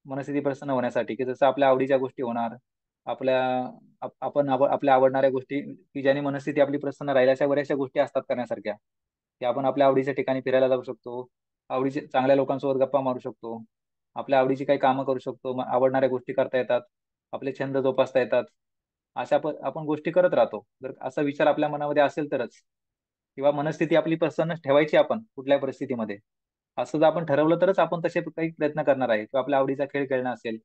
मनस्थिती प्रसन्न होण्यासाठी, की जसं आपल्या आवडीच्या गोष्टी होणार, आपल्या आपल्या आवडणाऱ्या गोष्टी की ज्याने मनस्थिती आपली प्रसन्न राहील, अशा बऱ्याचशा गोष्टी असतात करण्यासारख्या, की आपण आपल्या आवडीच्या ठिकाणी फिरायला जाऊ शकतो, आवडीचे चांगल्या लोकांसोबत गप्पा मारू शकतो, आपल्या आवडीची काही कामं करू शकतो, आवडणाऱ्या गोष्टी करता येतात, आपले छंद जोपासता येतात. आपण गोष्टी करत राहतो. जर असा विचार आपल्या मनामध्ये असेल तरच, किंवा मनस्थिती आपली प्रसन्न ठेवायची आपण कुठल्याही परिस्थितीमध्ये, असं जर आपण ठरवलं तरच आपण तसे काही प्रयत्न करणार आहे किंवा आपल्या आवडीचा खेळ खेळणं असेल.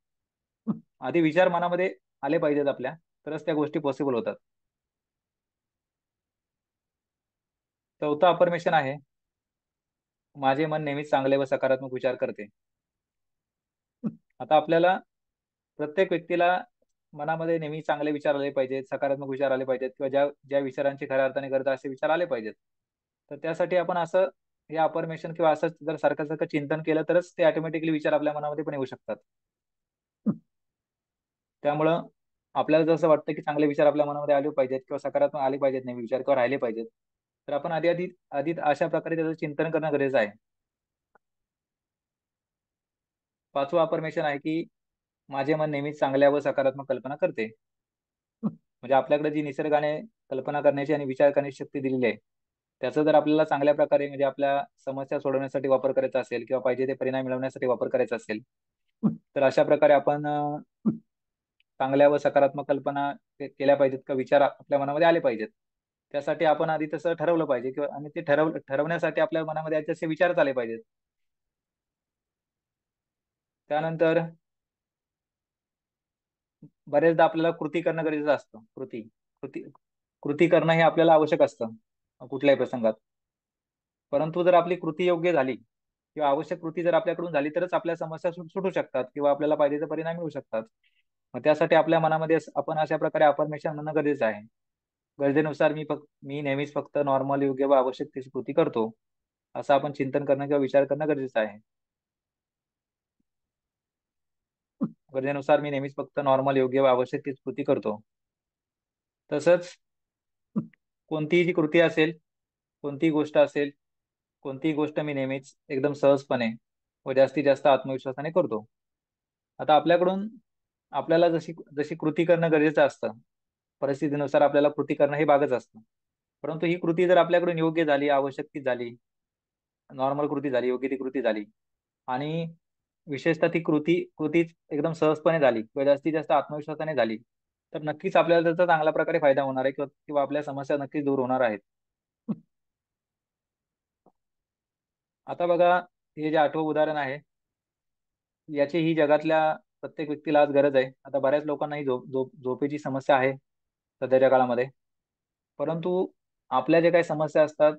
आधी विचार मनामध्ये आले पाहिजेत आपल्या, तरच त्या गोष्टी पॉसिबल होतात. चौथं अफर्मेशन आहे, माझे मन नेहमीच चांगले व सकारात्मक विचार करते. आता आपल्याला प्रत्येक व्यक्तीला मनामध्ये नेहमी चांगले विचार आले पाहिजेत, सकारात्मक विचार आले पाहिजेत किंवा ज्या ज्या विचारांची खऱ्या अर्थाने गरज आहे असे विचार आले पाहिजेत. तर त्यासाठी आपण असं हे अफर्मेशन किंवा असं जर सारखं सारखं चिंतन केलं तरच ते ऑटोमॅटिकली विचार आपल्या मनामध्ये पण येऊ शकतात. त्यामुळं आपल्याला जसं वाटतं की चांगले विचार आपल्या मनामध्ये आले पाहिजेत किंवा सकारात्मक आले पाहिजेत, नेहमी विचार किंवा राहिले पाहिजेत, तर आपण आधी आधी आधी अशा प्रकारे त्याचं चिंतन करणं गरजेचं आहे. पाचवं अफर्मेशन आहे की माझे मन नेहमीच चांगल्या व सकारात्मक कल्पना करते. म्हणजे आपल्याकडे जी निसर्गाने कल्पना करण्याची आणि विचार करण्याची शक्ती दिलेली आहे, त्याचा जर आपल्याला चांगल्या प्रकारे म्हणजे आपल्या समस्या सोडवण्यासाठी वापर करायचा असेल किंवा पाहिजे ते परिणाम मिळवण्यासाठी वापर करायचा असेल, तर अशा प्रकारे आपण चांगल्या व सकारात्मक कल्पना केल्या पाहिजेत किंवा विचार आपल्या मनामध्ये आले पाहिजेत. त्यासाठी आपण आधी तसं ठरवलं पाहिजे किंवा आणि ते ठरवण्यासाठी आपल्या मनामध्ये तसे विचारच आले पाहिजेत. त्यानंतर बरेचदा आपल्याला कृती करणं गरजेचं असतं. कृती कृती करणं हे आपल्याला आवश्यक असतं कुठल्याही प्रसंगात. परंतु जर आपली कृती योग्य झाली किंवा आवश्यक कृती जर आपल्याकडून झाली तरच आपल्या समस्या सुटू शकतात किंवा आपल्याला पाहिजे ते परिणाम मिळू शकतात. मग त्यासाठी आपल्या मनामध्ये आपण अशा प्रकारे अफर्मेशन म्हणणं गरजेचं आहे. गरजेनुसार मी नेहमीच फक्त नॉर्मल, योग्य व आवश्यक तीच कृती करतो, असं आपण चिंतन करणं किंवा विचार करणं गरजेचं आहे. गरजेनुसार मी नेहमीच फक्त नॉर्मल, योग्य व आवश्यक तीच कृती करतो. तसंच कोणतीही जी कृती असेल, कोणतीही गोष्ट असेल, कोणतीही गोष्ट मी नेहमीच एकदम सहजपणे व जास्तीत जास्त आत्मविश्वासाने करतो. आता आपल्याकडून आपल्याला जशी जशी कृती करणं गरजेचं असतं, परिस्थितीनुसार आपल्याला कृती करणं हे भागच असतं. परंतु ही कृती जर आपल्याकडून योग्य झाली, आवश्यक ती झाली, नॉर्मल कृती झाली, योग्य ती कृती झाली आणि विशेषतः ती कृती एकदम सहजपणे झाली किंवा जास्तीत जास्त आत्मविश्वासाने झाली, तर नक्कीच आपल्याला त्याचा चांगल्या प्रकारे फायदा होणार आहे किंवा किंवा आपल्या समस्या नक्कीच दूर होणार आहेत. आता बघा, हे जे आठवं उदाहरण आहे, याची ही जगातल्या प्रत्येक व्यक्तीला आज गरज आहे. आता बऱ्याच लोकांना ही झोपेची समस्या आहे सध्याच्या काळामध्ये. परंतु आपल्या जे काही समस्या असतात,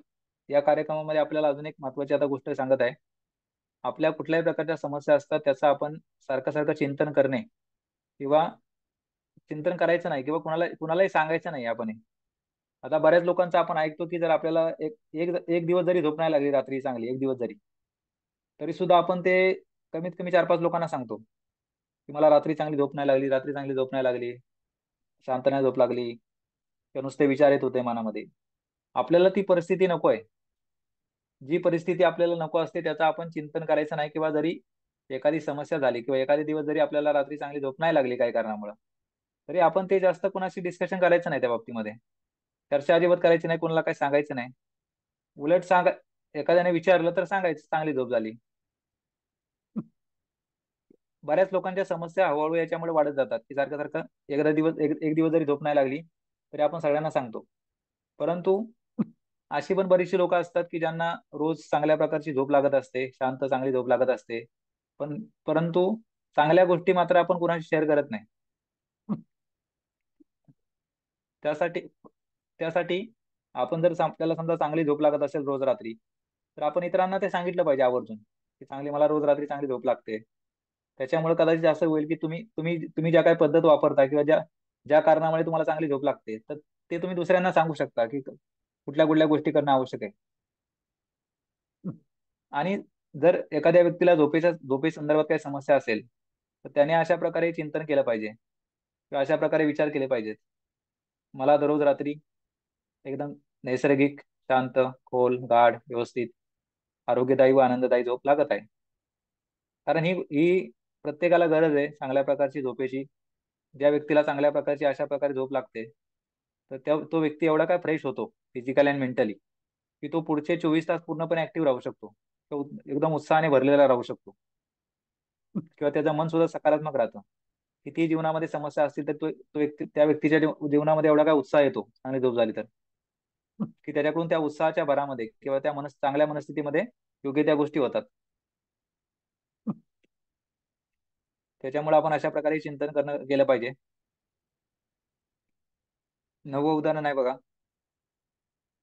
या कार्यक्रमामध्ये आपल्याला अजून एक महत्त्वाची आता गोष्ट सांगत आहे. आपल्या कुठल्याही प्रकारच्या समस्या असतात, त्याचं आपण सारखं सारखं चिंतन करणे किंवा चिंतन करायचं नाही किंवा कुणालाही सांगायचं नाही आपण हे. आता बऱ्याच लोकांचं आपण ऐकतो, की जर आपल्याला एक एक एक दिवस जरी झोप नाही लागली रात्री चांगली, एक दिवस जरी, तरी सुद्धा आपण ते कमीत कमी 4-5 लोकांना सांगतो, की मला रात्री चांगली झोप नाही लागली, रात्री चांगली झोप नाही लागली, शांत नाही झोप लागली किंवा नुसते विचार येत होते मनामध्ये. आपल्याला ती परिस्थिती नको आहे. जी परिस्थिती आपल्याला नको असते त्याचं आपण चिंतन करायचं नाही किंवा जरी एखादी समस्या झाली किंवा एखादे दिवस जरी आपल्याला रात्री चांगली झोप नाही लागली काही कारणामुळे, तरी आपण ते जास्त कोणाशी डिस्कशन करायचं नाही त्या बाबतीमध्ये. चर्चा अजिबात करायची नाही, कोणाला काही सांगायचं नाही. उलट एखाद्याने विचारलं तर सांगायचं चांगली झोप झाली. बऱ्याच लोकांच्या समस्या हळूहळू याच्यामुळे वाढत जातात, की सारखं सारखं एक दिवस जरी झोप नाही लागली तरी आपण सगळ्यांना सांगतो. परंतु अशी पण बरीचशी लोक असतात की ज्यांना रोज चांगल्या प्रकारची झोप लागत असते, शांत चांगली झोप लागत असते. परंतु चांगल्या गोष्टी मात्र आपण कुणाशी शेअर करत नाही. त्यासाठी त्यासाठी आपण जर आपल्याला समजा चांगली झोप लागत असेल रोज रात्री, तर आपण इतरांना ते सांगितलं पाहिजे आवर्जून, की मला रोज रात्री चांगली झोप लागते. त्याच्यामुळे कदाचित असं होईल की तुम्ही तुम्ही तुम्ही ज्या काही पद्धत वापरता किंवा ज्या ज्या कारणामुळे तुम्हाला चांगली झोप लागते, तर ते तुम्ही दुसऱ्यांना सांगू शकता की कुठल्या कुठल्या गोष्टी करणं आवश्यक आहे. आणि जर एखाद्या व्यक्तीला झोपे संदर्भात काही समस्या असेल, तर त्याने अशा प्रकारे चिंतन केलं पाहिजे किंवा अशा प्रकारे विचार केले पाहिजेत. मला दररोज रात्री एकदम नैसर्गिक, शांत, खोल, गाढ, व्यवस्थित, आरोग्यदायी व आनंददायी झोप लागत आहे. कारण ही प्रत्येकाला गरज आहे चांगल्या प्रकारची झोपेची. ज्या व्यक्तीला चांगल्या प्रकारची अशा प्रकारे झोप लागते, तर तो व्यक्ती एवढा काय फ्रेश होतो फिजिकली आणि मेंटली, की तो पुढचे 24 तास पूर्णपणे ऍक्टिव्ह राहू शकतो. तो एकदम उत्साहाने भरलेला राहू शकतो किंवा त्याचं मन सुद्धा सकारात्मक राहतं. कितीही जीवनामध्ये समस्या असतील तर तो व्यक्ती त्या व्यक्तीच्या जीवनामध्ये एवढा काय उत्साह येतो चांगली झोप झाली तर, की त्याच्याकडून त्या उत्साहाच्या भरामध्ये किंवा त्या चांगल्या मनस्थितीमध्ये योग्य त्या गोष्टी होतात. त्याच्यामुळे आपण अशा प्रकारे चिंतन करणं केलं पाहिजे. नवं उदाहरण आहे बघा,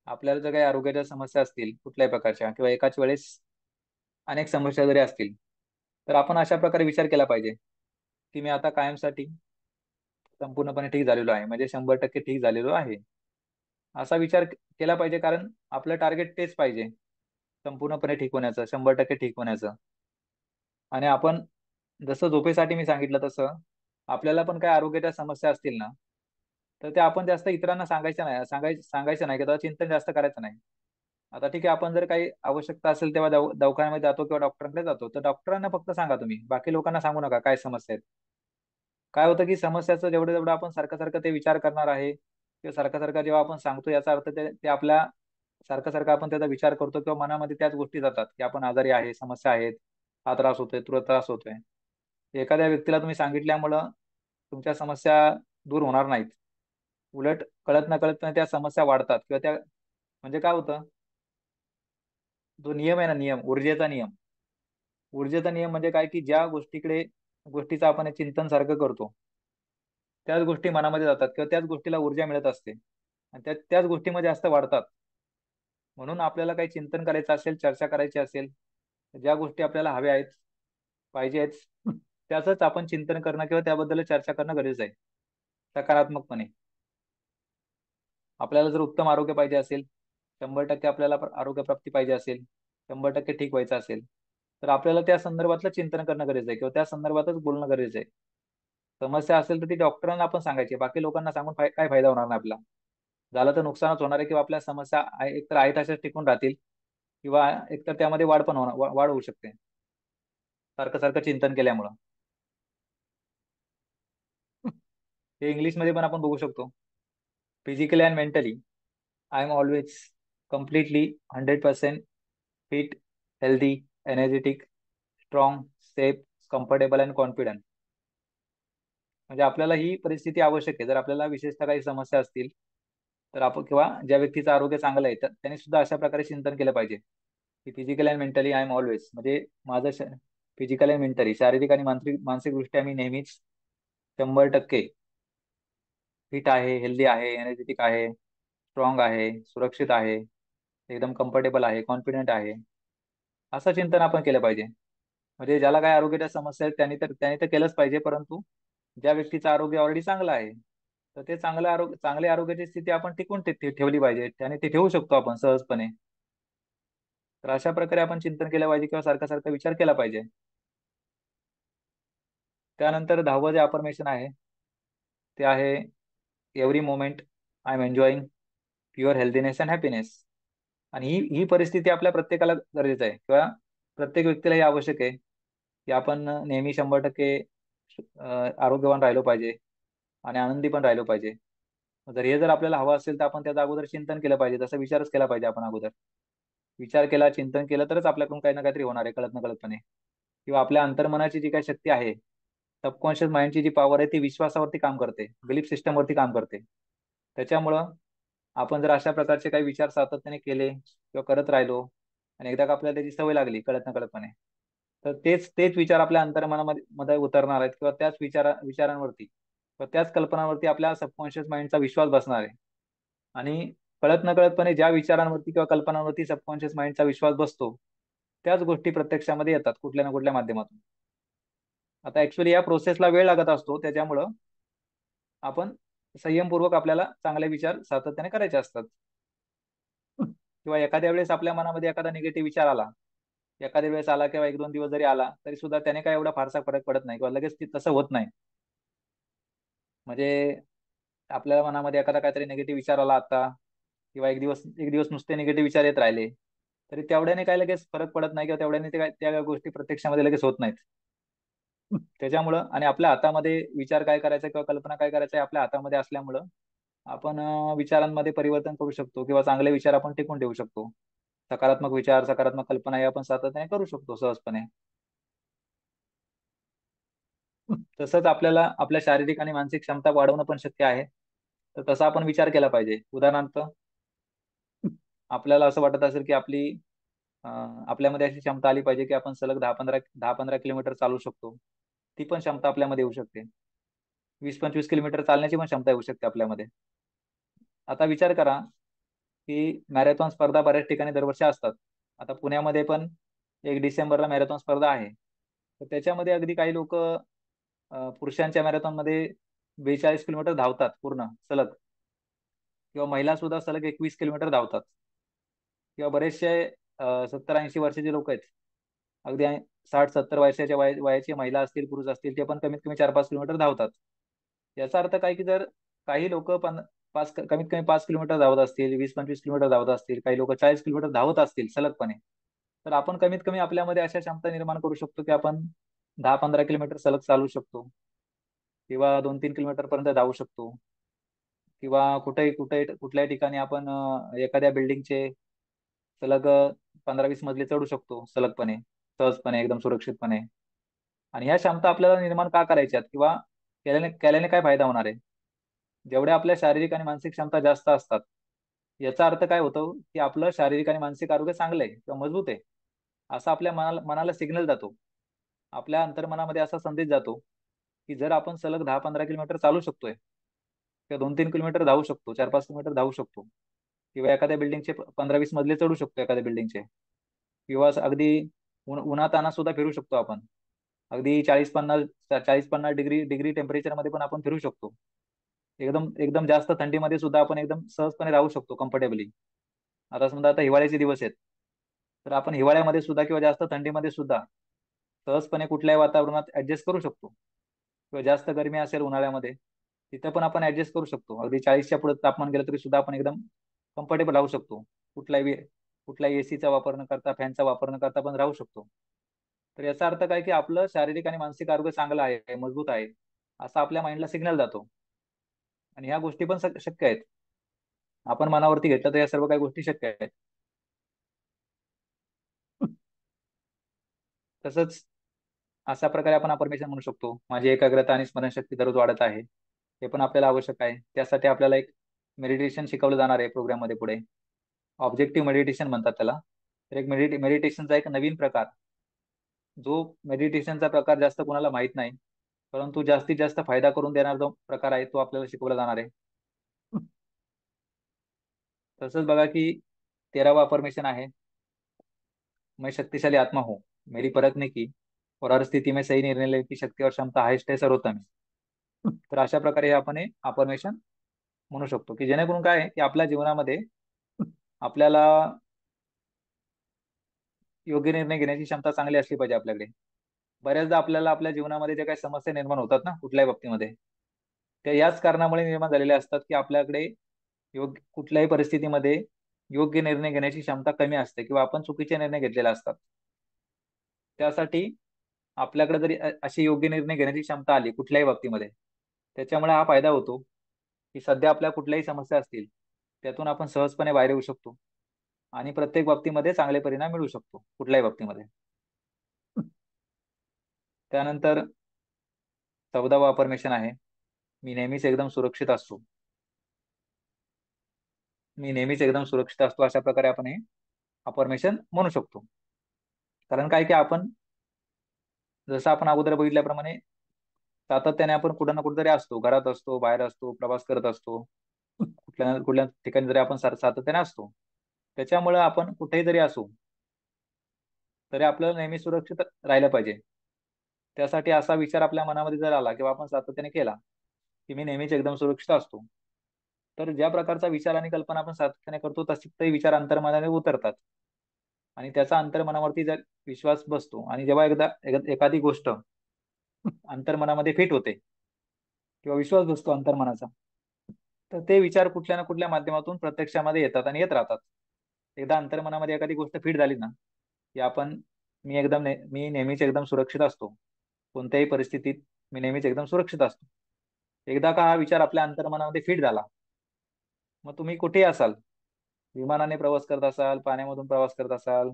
आपल्याला जर काही आरोग्याच्या समस्या असतील कुठल्याही प्रकारच्या किंवा एकाच वेळेस अनेक समस्या जरी असतील, तर आपण अशा प्रकारे विचार केला पाहिजे, की मी आता कायमसाठी संपूर्णपणे ठीक झालेलो आहे, म्हणजे 100% ठीक झालेलो आहे. असा विचार केला पाहिजे, कारण आपलं टार्गेट तेच पाहिजे, संपूर्णपणे ठीक होण्याचं, 100% ठीक होण्याचं. आणि आपण जसं झोपेसाठी मी सांगितलं तसं आपल्याला पण काही आरोग्याच्या समस्या असतील ना, तर ते आपण जास्त इतरांना सांगायचं नाही किंवा चिंतन जास्त करायचं नाही. आता ठीक आहे, आपण जर काही आवश्यकता असेल तेव्हा दवाखान्यामध्ये जातो किंवा डॉक्टरांकडे जातो, तर डॉक्टरांना फक्त सांगा तुम्ही. बाकी लोकांना सांगू नका काय समस्या आहेत. काय होतं की समस्याचं जेवढं जेवढं आपण सारखं सारखं ते विचार करणार आहे किंवा सारखं सारखं जेव्हा आपण सांगतो, याचा अर्थ ते ते आपल्या सारखं सारखं आपण त्याचा विचार करतो किंवा मनामध्ये त्याच गोष्टी जातात, की आपण आजारी आहे, समस्या आहेत, हा त्रास होतोय, तुला त्रास होतोय. एखाद्या व्यक्तीला तुम्ही सांगितल्यामुळं तुमच्या समस्या दूर होणार नाहीत. उलट कळत नकळतपणे त्या समस्या वाढतात किंवा त्या म्हणजे काय होतं, जो नियम आहे ना, ऊर्जेचा नियम म्हणजे काय, की ज्या गोष्टीचं आपण हे चिंतन सारखं करतो, त्याच गोष्टी मनामध्ये जातात किंवा त्याच गोष्टीला ऊर्जा मिळत असते आणि त्याच गोष्टीमध्ये जास्त वाढतात. म्हणून आपल्याला काही चिंतन करायचं असेल, चर्चा करायची असेल, ज्या गोष्टी आपल्याला हव्या आहेत, पाहिजे आहेत, त्याचंच आपण चिंतन करणं किंवा त्याबद्दल चर्चा करणं गरजेचं आहे सकारात्मकपणे. आपल्याला जर उत्तम आरोग्य पाहिजे असेल, 100% आपल्याला आरोग्य प्राप्ती पाहिजे असेल, 100% ठीक व्हायचं असेल, तर आपल्याला त्या संदर्भातलं चिंतन करणं गरजेचं आहे किंवा त्या संदर्भातच बोलणं गरजेचं आहे. समस्या असेल तर ती डॉक्टरांना आपण सांगायची, बाकी लोकांना सांगून काय फायदा होणार नाही आपला. झालं तर नुकसानच होणार आहे किंवा आपल्या समस्या एकतर आहेत अशाच टिकून राहतील किंवा एकतर त्यामध्ये वाढ पण होणार, वाढ होऊ शकते सारखं सारखं चिंतन केल्यामुळं. हे इंग्लिशमध्ये पण आपण बघू शकतो. Physically and mentally I am always completely 100% fit, healthy, energetic, strong, safe, comfortable and confident. म्हणजे आपल्याला ही परिस्थिती आवश्यक आहे. जर आपल्याला विशेषतः काही समस्या असतील तर आपण किंवा ज्या व्यक्तीचं आरोग्य चांगलं आहे तर त्यांनी सुद्धा अशा प्रकारे चिंतन केलं पाहिजे की physical and mentally I am always, म्हणजे माझं फिजिकल अँड मेंटली, शारीरिक आणि मानसिक दृष्ट्या मी नेहमीच 100% फिट आहे, हेल्दी आहे, एनर्जेटिक आहे, स्ट्रॉंग आहे, सुरक्षित आहे, एकदम कम्फर्टेबल आहे, कॉन्फिडेंट आहे. असं चिंतन आपण केलं पाहिजे. म्हणजे ज्याला काय आरोग्याच्या समस्या आहेत त्यांनी तर केलंच पाहिजे, परंतु ज्या व्यक्तीचं आरोग्य ऑलरेडी चांगलं आहे तर ते चांगल्या आरोग्याची स्थिती आपण टिकून ठेवली पाहिजे आणि ते ठेवू शकतो आपण सहजपणे. तर अशा प्रकारे आपण चिंतन केलं पाहिजे किंवा सारखा सारखा विचार केला पाहिजे. त्यानंतर 10वं जे अफर्मेशन आहे ते आहे every moment I am enjoying pure healthiness and happiness. आणि ही परिस्थिती आपल्या प्रत्येकाला गरजेचं आहे किंवा प्रत्येक व्यक्तीला हे आवश्यक आहे की आपण नेहमी 100% आरोग्यवान राहिलो पाहिजे आणि आनंदी पण राहिलो पाहिजे. जर आपल्याला हवं असेल तर आपण त्याचं अगोदर चिंतन केलं पाहिजे, तसा विचारच केला पाहिजे आपण अगोदर. विचार केला, चिंतन केलं तरच आपल्याकडून काही ना काहीतरी होणार आहे कळत नकळतपणे. किंवा आपल्या अंतर्मनाची जी काही शक्ती आहे, सबकॉन्शियस माइंडची जी पॉवर आहे ती विश्वासावरती काम करते, बिलीफ सिस्टमवरती काम करते. त्याच्यामुळं आपण जर अशा प्रकारचे काही विचार सातत्याने केले किंवा करत राहिलो आणि एकदा का आपल्याला त्याची सवय लागली कळत नकळतपणे, तर तेच तेच विचार आपल्या अंतर्मनामध्ये मध्ये उतरणार आहेत किंवा त्याच विचारांवरती किंवा त्याच कल्पनांवरती आपल्या सबकॉन्शियस माइंडचा विश्वास बसणार आहे. आणि कळत नकळतपणे ज्या विचारांवरती किंवा कल्पनांवरती सबकॉन्शियस माइंडचा विश्वास बसतो, त्याच गोष्टी प्रत्यक्षामध्ये येतात कुठल्या ना कुठल्या माध्यमातून. आता ऍक्च्युली या प्रोसेसला वेळ लागत असतो, त्याच्यामुळं आपण संयमपूर्वक आपल्याला चांगले विचार सातत्याने करायचे असतात. किंवा एखाद्या वेळेस आपल्या मनामध्ये एखादा निगेटिव्ह विचार आला, एखाद्या वेळेस आला किंवा 1-2 दिवस जरी आला तरी सुद्धा त्याने काय एवढा फारसा फरक पडत नाही किंवा लगेच तसं होत नाही. म्हणजे आपल्या मनामध्ये एखादा काहीतरी निगेटिव्ह विचार आला आता किंवा एक दिवस नुसते निगेटिव्ह विचार येत राहिले तरी तेवढ्याने काय लगेच फरक पडत नाही किंवा तेवढ्याने त्या गोष्टी प्रत्यक्षामध्ये लगेच होत नाहीत. त्याच्यामुळं आणि आपल्या हातामध्ये विचार काय करायचा किंवा कल्पना काय करायचं आहे आपल्या हातामध्ये असल्यामुळं आपण विचारांमध्ये परिवर्तन करू शकतो किंवा चांगले विचार आपण टिकून ठेवू शकतो. सकारात्मक विचार, सकारात्मक कल्पना हे आपण सातत्याने करू शकतो सहजपणे. तसंच आपल्याला आपल्या शारीरिक आणि मानसिक क्षमता वाढवणं पण शक्य आहे. तर तसा आपण विचार केला पाहिजे. उदाहरणार्थ आपल्याला असं वाटत असेल की आपल्यामध्ये अशी क्षमता आली पाहिजे की आपण सलग 10-15 किलोमीटर चालू शकतो. ती पण क्षमता आपल्यामध्ये येऊ शकते. 20-25 किलोमीटर चालण्याची पण क्षमता येऊ शकते आपल्यामध्ये. आता विचार करा की मॅरेथॉन स्पर्धा बऱ्याच ठिकाणी दरवर्षी असतात. आता पुण्यामध्ये पण 1 डिसेंबरला मॅरेथॉन स्पर्धा आहे. तर त्याच्यामध्ये अगदी काही लोक पुरुषांच्या मॅरेथॉनमध्ये 42 किलोमीटर धावतात पूर्ण सलग किंवा महिला सुद्धा सलग 21 किलोमीटर धावतात. किंवा बरेचसे 70-80 वर्षाचे लोक आहेत, अगदी 60-70 वर्षाच्या वयाची महिला असतील, पुरुष असतील, ते पण कमीत कमी 4-5 किलोमीटर धावतात. याचा अर्थ काय की जर काही लोक कमीत कमी 5 किलोमीटर धावत असतील, 20-25 किलोमीटर धावत असतील, काही लोक 40 किलोमीटर धावत असतील सलगपणे, तर आपण कमीत कमी आपल्यामध्ये अशा क्षमता निर्माण करू शकतो की आपण 10-15 किलोमीटर सलग चालू शकतो किंवा 2-3 किलोमीटर पर्यंत धावू शकतो किंवा कुठल्याही ठिकाणी आपण एखाद्या बिल्डिंगचे सलग 15-20 मजले चढू शकतो सलगपणे, सहजपणे, एकदम सुरक्षितपणे. आणि ह्या क्षमता आपल्याला निर्माण का करायच्यात किंवा केल्याने काय फायदा होणार आहे? जेवढ्या आपल्या शारीरिक आणि मानसिक क्षमता जास्त असतात, याचा अर्थ काय होतो की आपलं शारीरिक आणि मानसिक आरोग्य चांगलं आहे किंवा मजबूत आहे, असा आपल्या मनाला सिग्नल जातो. आपल्या अंतर्मनामध्ये असा संदेश जातो की जर आपण सलग 10-15 किलोमीटर चालू शकतोय किंवा 2-3 किलोमीटर धावू शकतो, 4-5 किलोमीटर धावू शकतो किंवा एखाद्या बिल्डिंगचे 15-20 मजले चढू शकतो एखाद्या बिल्डिंगचे किंवा अगदी उन्हातान्हात सुद्धा फिरू शकतो आपण. अगदी 40-50 डिग्री टेम्परेचर मध्ये पण आपण फिरू शकतो. एकदम एकदम जास्त थंडीमध्ये सुद्धा आपण एकदम सहजपणे राहू शकतो कम्फर्टेबली. आता समजा आता हिवाळ्याचे दिवस आहेत, तर आपण हिवाळ्यामध्ये सुद्धा किंवा जास्त थंडीमध्ये सुद्धा सहजपणे कुठल्याही वातावरणात ऍडजस्ट करू शकतो. किंवा जास्त गरमी असेल उन्हाळ्यामध्ये, तिथं पण आपण ऍडजस्ट करू शकतो. अगदी 40च्या पुढे तापमान गेलं तरी सुद्धा आपण एकदम कम्फर्टेबल राहू शकतो. कुठलाही कुठल्याही एसीचा वापर न करता, फॅनचा वापर न करता पण राहू शकतो. तर याचा अर्थ काय की आपलं शारीरिक आणि मानसिक आरोग्य चांगलं आहे, मजबूत आहे, असा आपल्या माइंडला सिग्नल जातो. आणि ह्या गोष्टी पण शक्य आहेत. आपण मनावरती घेतलं तर या सर्व काही गोष्टी शक्य आहेत. तसंच अशा प्रकारे आपण अफर्मेशन म्हणू शकतो, माझी एकाग्रता आणि स्मरणशक्ती दररोज वाढत आहे. हे पण आपल्याला आवश्यक आहे. त्यासाठी आपल्याला एक मेडिटेशन शिकवलं जाणार आहे प्रोग्राम मध्ये पुढे. ऑब्जेक्टिव्ह मेडिटेशन म्हणतात त्याला. तर एक मेडिटेशनचा एक नवीन प्रकार, जो मेडिटेशनचा प्रकार जास्त कोणाला माहित नाही, परंतु जास्तीत जास्त फायदा करून देणारा जो प्रकार आहे तो आपल्याला शिकवला जाणार आहे. तसंच बघा की 13वा अफर्मेशन आहे, मैं शक्तिशाली आत्मा हूँ, मेरी परख ने की और हर स्थिति में सही निर्णय लेने की शक्ती और क्षमता आहे सर्वोत्तम है. तर अशा प्रकारे आपण हे अफर्मेशन म्हणू शकतो, की जेणेकरून काय आहे, की आपल्या जीवनामध्ये आपल्याला योग्य निर्णय घेण्याची क्षमता चांगली असली पाहिजे आपल्याकडे. बऱ्याचदा आपल्याला आपल्या जीवनामध्ये ज्या काही समस्या निर्माण होतात ना कुठल्याही बाबतीमध्ये, त्या याच कारणामुळे निर्माण झालेल्या असतात, की आपल्याकडे योग्य कुठल्याही परिस्थितीमध्ये योग्य निर्णय घेण्याची क्षमता कमी असते किंवा आपण चुकीचे निर्णय घेतलेले असतात. त्यासाठी आपल्याकडे जरी अशी योग्य निर्णय घेण्याची क्षमता आली कुठल्याही बाबतीमध्ये, त्याच्यामुळे हा फायदा होतो, की सध्या आपल्या कुठल्याही समस्या असतील, त्यातून आपण सहजपणे बाहेर येऊ शकतो आणि प्रत्येक बाबतीमध्ये चांगले परिणाम मिळू शकतो कुठल्याही बाबतीमध्ये. त्यानंतर 14वा अफर्मेशन आहे, मी नेहमीच एकदम सुरक्षित असतो. मी नेहमीच एकदम सुरक्षित असतो, अशा प्रकारे आपण हे अफर्मेशन म्हणू शकतो. कारण काय की आपण, जसं आपण अगोदर बघितल्याप्रमाणे, सातत्याने आपण कुठं ना कुठेतरी असतो, घरात असतो, बाहेर असतो, प्रवास करत असतो, कुठल्या ना कुठल्या ठिकाणी जरी आपण सातत्याने असतो. त्याच्यामुळे आपण कुठेही जरी असू, तरी आपल्याला नेहमी सुरक्षित राहिलं पाहिजे. त्यासाठी असा विचार आपल्या मनामध्ये जर आला किंवा आपण सातत्याने केला, की मी नेहमीच एकदम सुरक्षित असतो, तर ज्या प्रकारचा विचार आणि कल्पना आपण सातत्याने करतो, तसे ते विचार अंतर्मनाने उतरतात आणि त्याचा अंतर्मनावरती जर विश्वास बसतो आणि जेव्हा एखादी गोष्ट अंतर्मनामध्ये फिट होते किंवा विश्वास बसतो अंतर्मनाचा, तर ते विचार कुठल्या ना कुठल्या माध्यमातून प्रत्यक्षामध्ये येतात आणि येत राहतात. एकदा अंतर्मनामध्ये एखादी गोष्ट फिट झाली ना, की आपण, मी नेहमीच एकदम सुरक्षित असतो, कोणत्याही परिस्थितीत मी नेहमीच एकदम सुरक्षित असतो. एकदा का हा विचार आपल्या अंतर्मनामध्ये फिट झाला, मग तुम्ही कुठेही असाल, विमानाने प्रवास करत असाल, पाण्यामधून प्रवास करत असाल,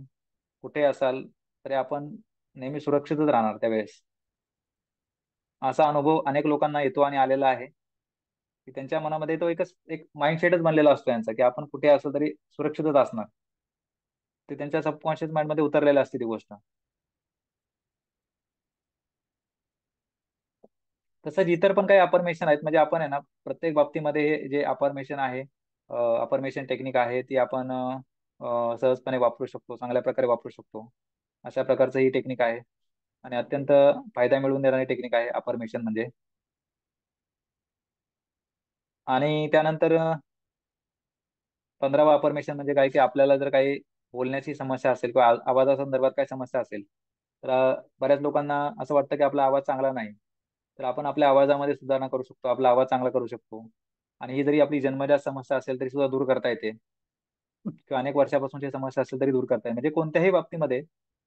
कुठे असाल, तरी आपण नेहमी सुरक्षितच राहणार त्यावेळेस. असा अनुभव अनेक लोकांना येतो आणि आलेला आहे, की त्यांच्या मनामध्ये तो एक माइंडसेटच बनलेला असतो यांचा, की आपण कुठे असलो तरी सुरक्षितच असणार. ते त्यांच्या सबकॉन्शियस माइंड मध्ये उतरलेलं असते ती गोष्ट. तसंच इतर पण काही अफर्मेशन आहेत, म्हणजे आपण आहे ना प्रत्येक बाबतीमध्ये हे जे अफर्मेशन आहे, अफर्मेशन टेक्निक आहे, ती आपण सहजपणे वापरू शकतो, चांगल्या प्रकारे वापरू शकतो. अशा प्रकारचं ही टेक्निक आहे आणि अत्यंत फायदा मिळवून देणारी टेक्निक आहे अफर्मेशन म्हणजे. आणि त्यानंतर 15वा अफर्मेशन म्हणजे काय, की आपल्याला जर काही बोलण्याची समस्या असेल किंवा आवाजासंदर्भात काही समस्या असेल, तर बऱ्याच लोकांना असं वाटतं की आपला आवाज चांगला नाही. तर आपण आपल्या आवाजामध्ये सुधारणा करू शकतो, आपला आवाज चांगला करू शकतो. आणि ही जरी आपली जन्मजात समस्या असेल तरी सुद्धा दूर करता येते, किंवा अनेक वर्षापासूनची समस्या असेल तरी दूर करता येते. म्हणजे कोणत्याही बाबतीमध्ये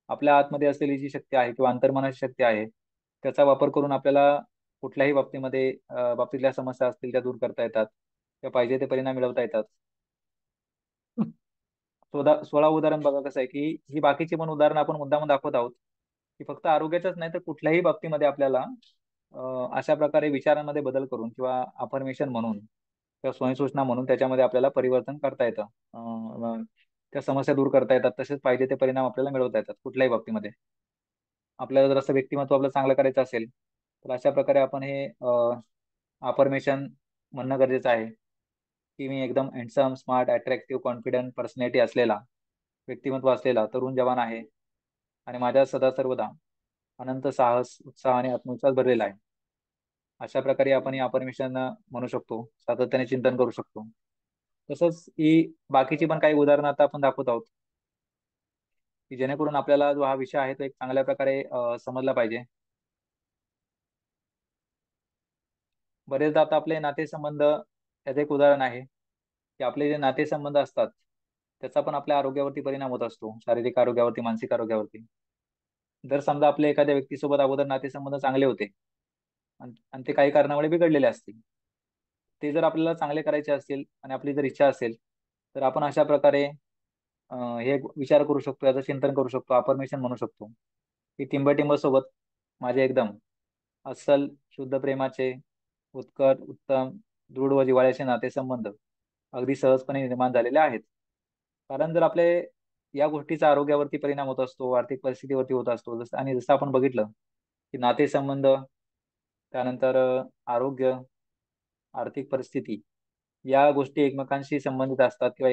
आपल्या आतमध्ये असलेली जी शक्ती आहे किंवा अंतर्मनाची शक्ती आहे, त्याचा वापर करून आपल्याला कुठल्याही बाबतीमध्ये बाबतीतल्या समस्या असतील त्या दूर करता येतात किंवा पाहिजे ते परिणाम मिळवता येतात. 16 उदाहरण बघा कसं आहे, की ही बाकीची पण उदाहरणं आपण मुद्दाम दाखवत आहोत, की फक्त आरोग्याच्याच नाही तर कुठल्याही बाबतीमध्ये आपल्याला अशा प्रकारे विचारांमध्ये बदल करून किंवा अफर्मेशन म्हणून किंवा स्वयंसूचना म्हणून त्याच्यामध्ये आपल्याला परिवर्तन करता येतं. त्या समस्या दूर करता येतात, तसेच पाहिजे ते परिणाम आपल्याला मिळवता येतात कुठल्याही बाबतीमध्ये. आपल्याला जर असं व्यक्तिमत्व आपलं चांगलं करायचं असेल, तर अशा प्रकारे आपण हे अफर्मेशन म्हणणं गरजेचं आहे, की मी एकदम handsome, smart, attractive, confident personality असलेला, व्यक्तिमत्व असलेला तरुण जवान आहे. आणि माझ्या सदा सर्वदा अनंत साहस, उत्साह आणि आत्मविश्वास भरलेला आहे. अशा प्रकारे आपण ही अफर्मेशन म्हणू शकतो, सातत्याने चिंतन करू शकतो. तसंच ही बाकीची पण काही उदाहरणं आता आपण दाखवत आहोत, की जेणेकरून आपल्याला जो हा विषय आहे तो एक चांगल्या प्रकारे समजला पाहिजे. बरेचदा आता आपले नातेसंबंध याचं एक उदाहरण आहे, की आपले जे नातेसंबंध असतात त्याचा पण आपल्या आरोग्यावरती परिणाम होत असतो, शारीरिक आरोग्यावरती, मानसिक आरोग्यावरती. जर समजा आपले एखाद्या व्यक्तीसोबत अगोदर नातेसंबंध चांगले होते आणि ते काही कारणामुळे बिघडलेले असतील, ते जर आपल्याला चांगले करायचे असतील आणि आपली जर इच्छा असेल, तर आपण अशा प्रकारे हे विचार करू शकतो, याचं चिंतन करू शकतो, अफर्मेशन म्हणू शकतो, की टिंब सोबत माझे एकदम अस्सल शुद्ध प्रेमाचे उत्कट उत्तम दृढ व जिव्हाळ्याचे नातेसंबंध अगदी सहजपणे निर्माण झालेले आहेत. कारण जर आपले या गोष्टीचा आरोग्यावरती परिणाम होत असतो, आर्थिक परिस्थितीवरती होत असतो, जसं आणि जसं आपण बघितलं, की नातेसंबंध, त्यानंतर आरोग्य, आर्थिक परिस्थिती या गोष्टी एकमेकांशी संबंधित असतात किंवा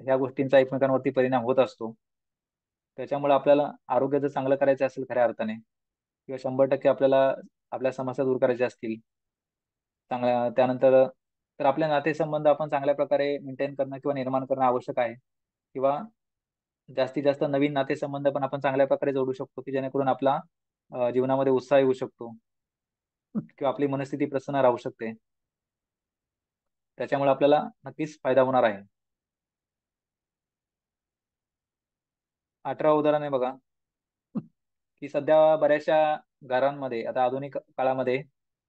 ह्या गोष्टींचा एकमेकांवरती परिणाम होत असतो. त्याच्यामुळे आपल्याला आरोग्य जर चांगलं करायचं असेल खऱ्या अर्थाने, किंवा 100% आपल्याला आपल्या समस्या दूर करायच्या असतील चांगल्या, त्यानंतर तर आपले नातेसंबंध आपण चांगल्या प्रकारे मेंटेन करणं किंवा निर्माण करणं आवश्यक आहे. किंवा जास्तीत जास्त नवीन नातेसंबंध पण आपण चांगल्या प्रकारे जोडू शकतो, की जेणेकरून आपला जीवनामध्ये उत्साह येऊ शकतो किंवा आपली मनस्थिती प्रसन्न राहू शकते. त्याच्यामुळे आपल्याला नक्कीच फायदा होणार आहे. 18 उदाहरण आहे बघा, की सध्या बऱ्याचशा घरांमध्ये आता आधुनिक काळामध्ये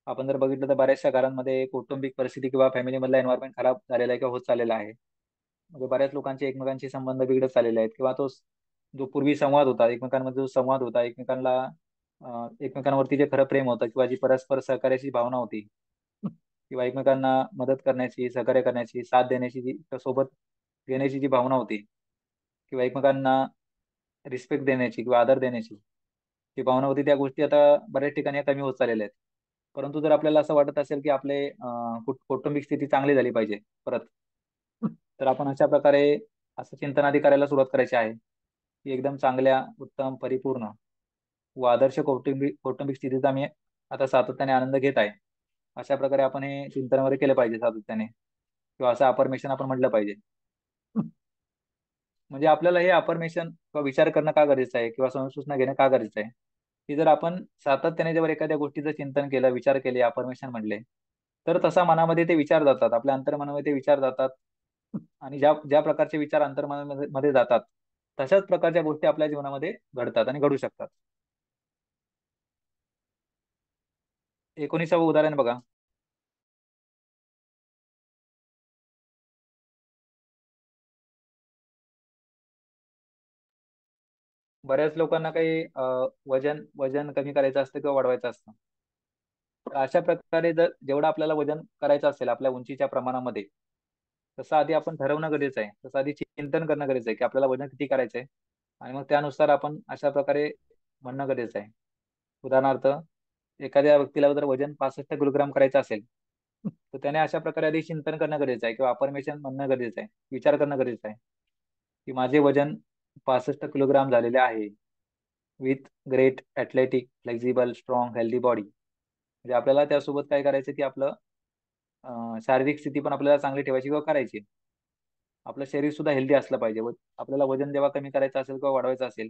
आपण जर बघितलं तर बऱ्याचशा घरांमध्ये कौटुंबिक परिस्थिती किंवा फॅमिली मधला एन्व्हायरमेंट खराब झालेला आहे किंवा होत चाललेला आहे. म्हणजे बऱ्याच लोकांचे एकमेकांशी संबंध बिघडत चाललेले आहेत, किंवा जो पूर्वी संवाद होता, एकमेकांमध्ये जो संवाद होता, एकमेकांवरती जे खरं प्रेम होतं किंवा जी परस्पर सहकार्याची भावना होती, किंवा एकमेकांना मदत करण्याची, सहकार्य करण्याची, साथ देण्याची, सोबत देण्याची जी भावना होती, किंवा एकमेकांना रिस्पेक्ट देण्याची किंवा आदर देण्याची जी भावना होती, त्या गोष्टी आता बऱ्याच ठिकाणी कमी होत चाललेल्या आहेत. परंतु जर आपल्याला असं वाटत असेल की आपले कौटुंबिक स्थिती चांगली झाली पाहिजे परत, तर आपण अशा प्रकारे असं चिंतन आधी करायला सुरुवात करायची आहे, की एकदम चांगल्या, उत्तम, परिपूर्ण व आदर्श कौटुंबिक कौटुंबिक स्थितीचा मी आता सातत्याने आनंद घेत आहे. अशा प्रकारे आपण हे चिंतन वगैरे केलं पाहिजे सातत्याने, किंवा असं अफर्मेशन आपण म्हटलं पाहिजे. म्हणजे आपल्याला हे अफर्मेशन किंवा विचार करणं का गरजेचं आहे किंवा सूचना घेणं का गरजेचं आहे, की जर आपण सातत्याने जेव्हा एखाद्या गोष्टीचं चिंतन केलं, विचार केले, अफर्मेशन म्हणले, तर तसा मनामध्ये ते विचार जातात, आपल्या अंतर्मनामध्ये ते विचार जातात. आणि ज्या ज्या प्रकारचे विचार अंतर्मनामध्ये मध्ये जातात, तशाच प्रकारच्या गोष्टी आपल्या जीवनामध्ये घडतात आणि घडू शकतात. 19वं उदाहरण बघा. बऱ्याच लोकांना काही वजन वजन कमी करायचं असतं किंवा वाढवायचं असतं. तर अशा प्रकारे जर जेवढं आपल्याला वजन करायचं असेल आपल्या उंचीच्या प्रमाणामध्ये, तसं आधी आपण ठरवणं गरजेचं आहे. तसं आधी चिंतन करणं गरजेचं आहे, की आपल्याला वजन किती करायचंय, आणि मग त्यानुसार आपण अशा प्रकारे म्हणणं गरजेचं आहे. उदाहरणार्थ, एखाद्या व्यक्तीला जर वजन 65 किलोग्राम करायचं असेल, तर त्याने अशा प्रकारे आधी चिंतन करणं गरजेचं आहे किंवा अफर्मेशन म्हणणं गरजेचं आहे, विचार करणं गरजेचं आहे, की माझे वजन 65 किलोग्राम झालेले आहे, with great athletic flexible strong healthy body. म्हणजे आपल्याला त्यासोबत काय करायचं, की आपलं शारीरिक स्थिती पण आपल्याला चांगली ठेवायची किंवा करायची. आपलं शरीर सुद्धा हेल्दी असलं पाहिजे. आपल्याला वजन जेव्हा कमी करायचं असेल किंवा वाढवायचं असेल,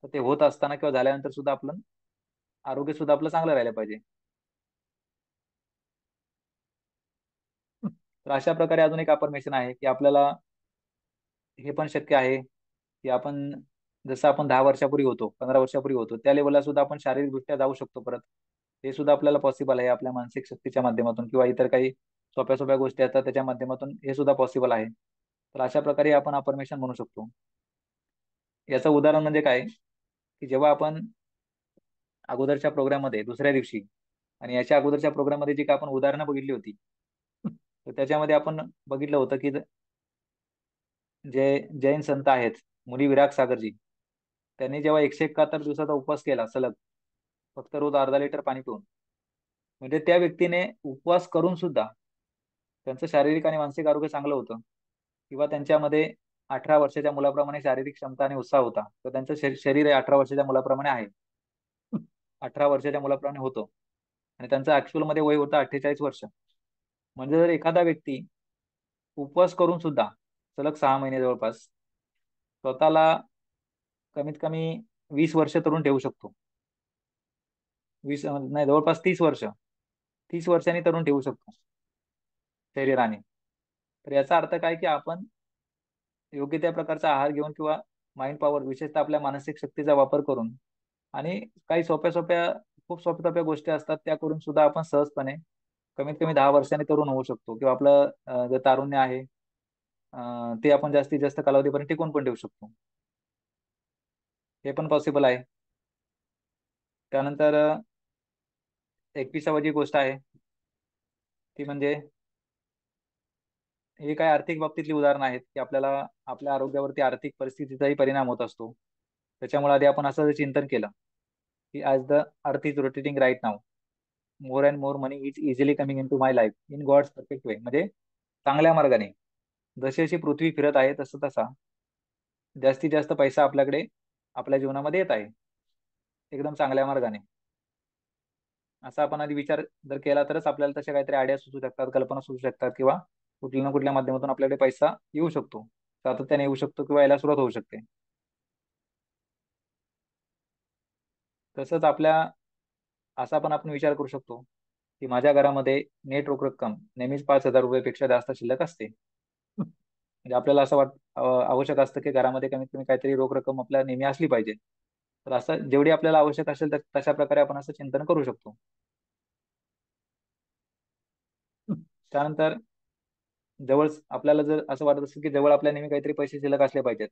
तर ते होत असताना किंवा झाल्यानंतर सुद्धा आपलं आरोग्य सुद्धा आपलं चांगलं राहिलं पाहिजे. तर अशा प्रकारे अजून एक अफर्मेशन आहे, की आपल्याला हे पण शक्य आहे, की आपण जसं आपण 10 वर्षापूर्वी होतो, 15 वर्षापूर्वी होतो, त्या लेवलला सुद्धा आपण शारीरिकदृष्ट्या जाऊ शकतो परत. हे सुद्धा आपल्याला पॉसिबल आहे आपल्या मानसिक शक्तीच्या माध्यमातून किंवा इतर काही सोप्या सोप्या गोष्टी असतात त्याच्या माध्यमातून हे सुद्धा पॉसिबल आहे. तर अशा प्रकारे आपण अफर्मेशन म्हणू शकतो. याचं उदाहरण म्हणजे काय, की जेव्हा आपण अगोदरच्या प्रोग्राममध्ये दुसऱ्या दिवशी आणि याच्या अगोदरच्या प्रोग्राममध्ये जी काही आपण उदाहरणं बघितली होती, तर त्याच्यामध्ये आपण बघितलं होतं, की जे जैन संत आहेत, मुनी विराग सागरजी, त्यांनी जेव्हा 171 दिवसाचा उपवास केला सलग, फक्त रोज अर्धा लिटर पाणी पिऊन, म्हणजे त्या व्यक्तीने उपवास करून सुद्धा त्यांचं शारीरिक आणि मानसिक आरोग्य चांगलं होतं, किंवा त्यांच्यामध्ये 18 वर्षाच्या मुलाप्रमाणे शारीरिक क्षमता आणि उत्साह होता, तर त्यांचं शरीर हे 18 वर्षाच्या मुलाप्रमाणे आहे. 18 वर्षाच्या मुलाप्रमाणे होतं. आणि त्यांचं ऍक्च्युअल मध्ये वय होतं 48 वर्ष. म्हणजे जर एखादा व्यक्ती उपवास करून सुद्धा सलग 6 महिने जवळपास स्वतःला कमीत कमी 20 वर्ष तरुण ठेवू शकतो. 20 नाही, जवळपास 30 वर्ष, 30 वर्षांनी तरुण ठेवू शकतो शरीराने. तर याचा अर्थ काय की आपण योग्य त्या प्रकारचा आहार घेऊन किंवा माइंड पॉवर, विशेषतः आपल्या मानसिक शक्तीचा वापर करून, आणि काही सोप्या सोप्या, खूप सोप्या सोप्या गोष्टी असतात त्या करून सुद्धा आपण सहजपणे कमीत कमी 10 वर्षांनी तरुण होऊ शकतो, किंवा आपलं जे तारुण्य आहे ते आपण जास्तीत जास्त कालावधीपर्यंत टिकून पण ठेवू शकतो. हे पण पॉसिबल आहे. त्यानंतर 21वी गोष्ट आहे ती म्हणजे, हे काय आर्थिक बाबतीतली उदाहरणं आहेत की आपल्याला आपल्या आरोग्यावरती आर्थिक परिस्थितीचाही परिणाम होत असतो. त्याच्यामुळे आधी आपण असं चिंतन केलं की as the earth is rotating right now, more and more money is easily coming in to my life in God's perfect way. म्हणजे चांगल्या मार्गाने, जशी जशी पृथ्वी फिरत आहे तसं तसा जास्तीत जास्त पैसा आपल्याकडे आपल्या जीवनामध्ये येत आहे, एकदम चांगल्या मार्गाने. असा आपण आधी विचार जर केला तरच आपल्याला तशा काहीतरी आयडिया सुचू शकतात, कल्पना सुचू शकतात, किंवा कुठल्या ना कुठल्या माध्यमातून आपल्याकडे पैसा येऊ शकतो, सातत्याने येऊ शकतो, किंवा यायला सुरुवात होऊ शकते. तसंच आपल्या असा पण आपण विचार करू शकतो की माझ्या घरामध्ये नेट रोख रक्कम नेहमीच 5,000 रुपयापेक्षा जास्त शिल्लक असते. म्हणजे आपल्याला असं आवश्यक असतं की घरामध्ये कमीत कमी काहीतरी रोख रक्कम आपल्याला नेहमी असली पाहिजे. तर असं जेवढी आपल्याला आवश्यक असेल तशा प्रकारे आपण असं चिंतन करू शकतो. त्यानंतर जवळ आपल्याला जर असं वाटत असेल की जवळ आपल्या नेहमी काहीतरी पैसे शिल्लक असले पाहिजेत,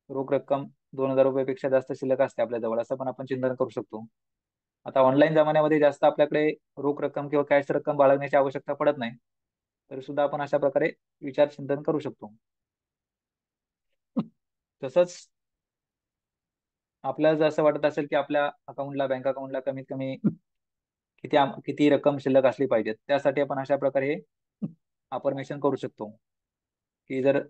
रोख रक्कम 2,000 रुपयापेक्षा जास्त शिल्लक असते आपल्या जवळ, असं पण आपण चिंतन करू शकतो. आता ऑनलाईन जमान्यामध्ये जास्त आपल्याकडे रोख रक्कम किंवा कॅश रक्कम बाळगण्याची आवश्यकता पडत नाही, तरी सुद्धा आपण अशा प्रकारे विचार चिंतन करू शकतो. तसंच आपल्याला जर असं वाटत असेल की आपल्या अकाउंटला, बँक अकाउंटला कमीत कमी किती रक्कम शिल्लक असली पाहिजे, त्यासाठी आपण अशा प्रकारे अफर्मेशन करू शकतो की जर,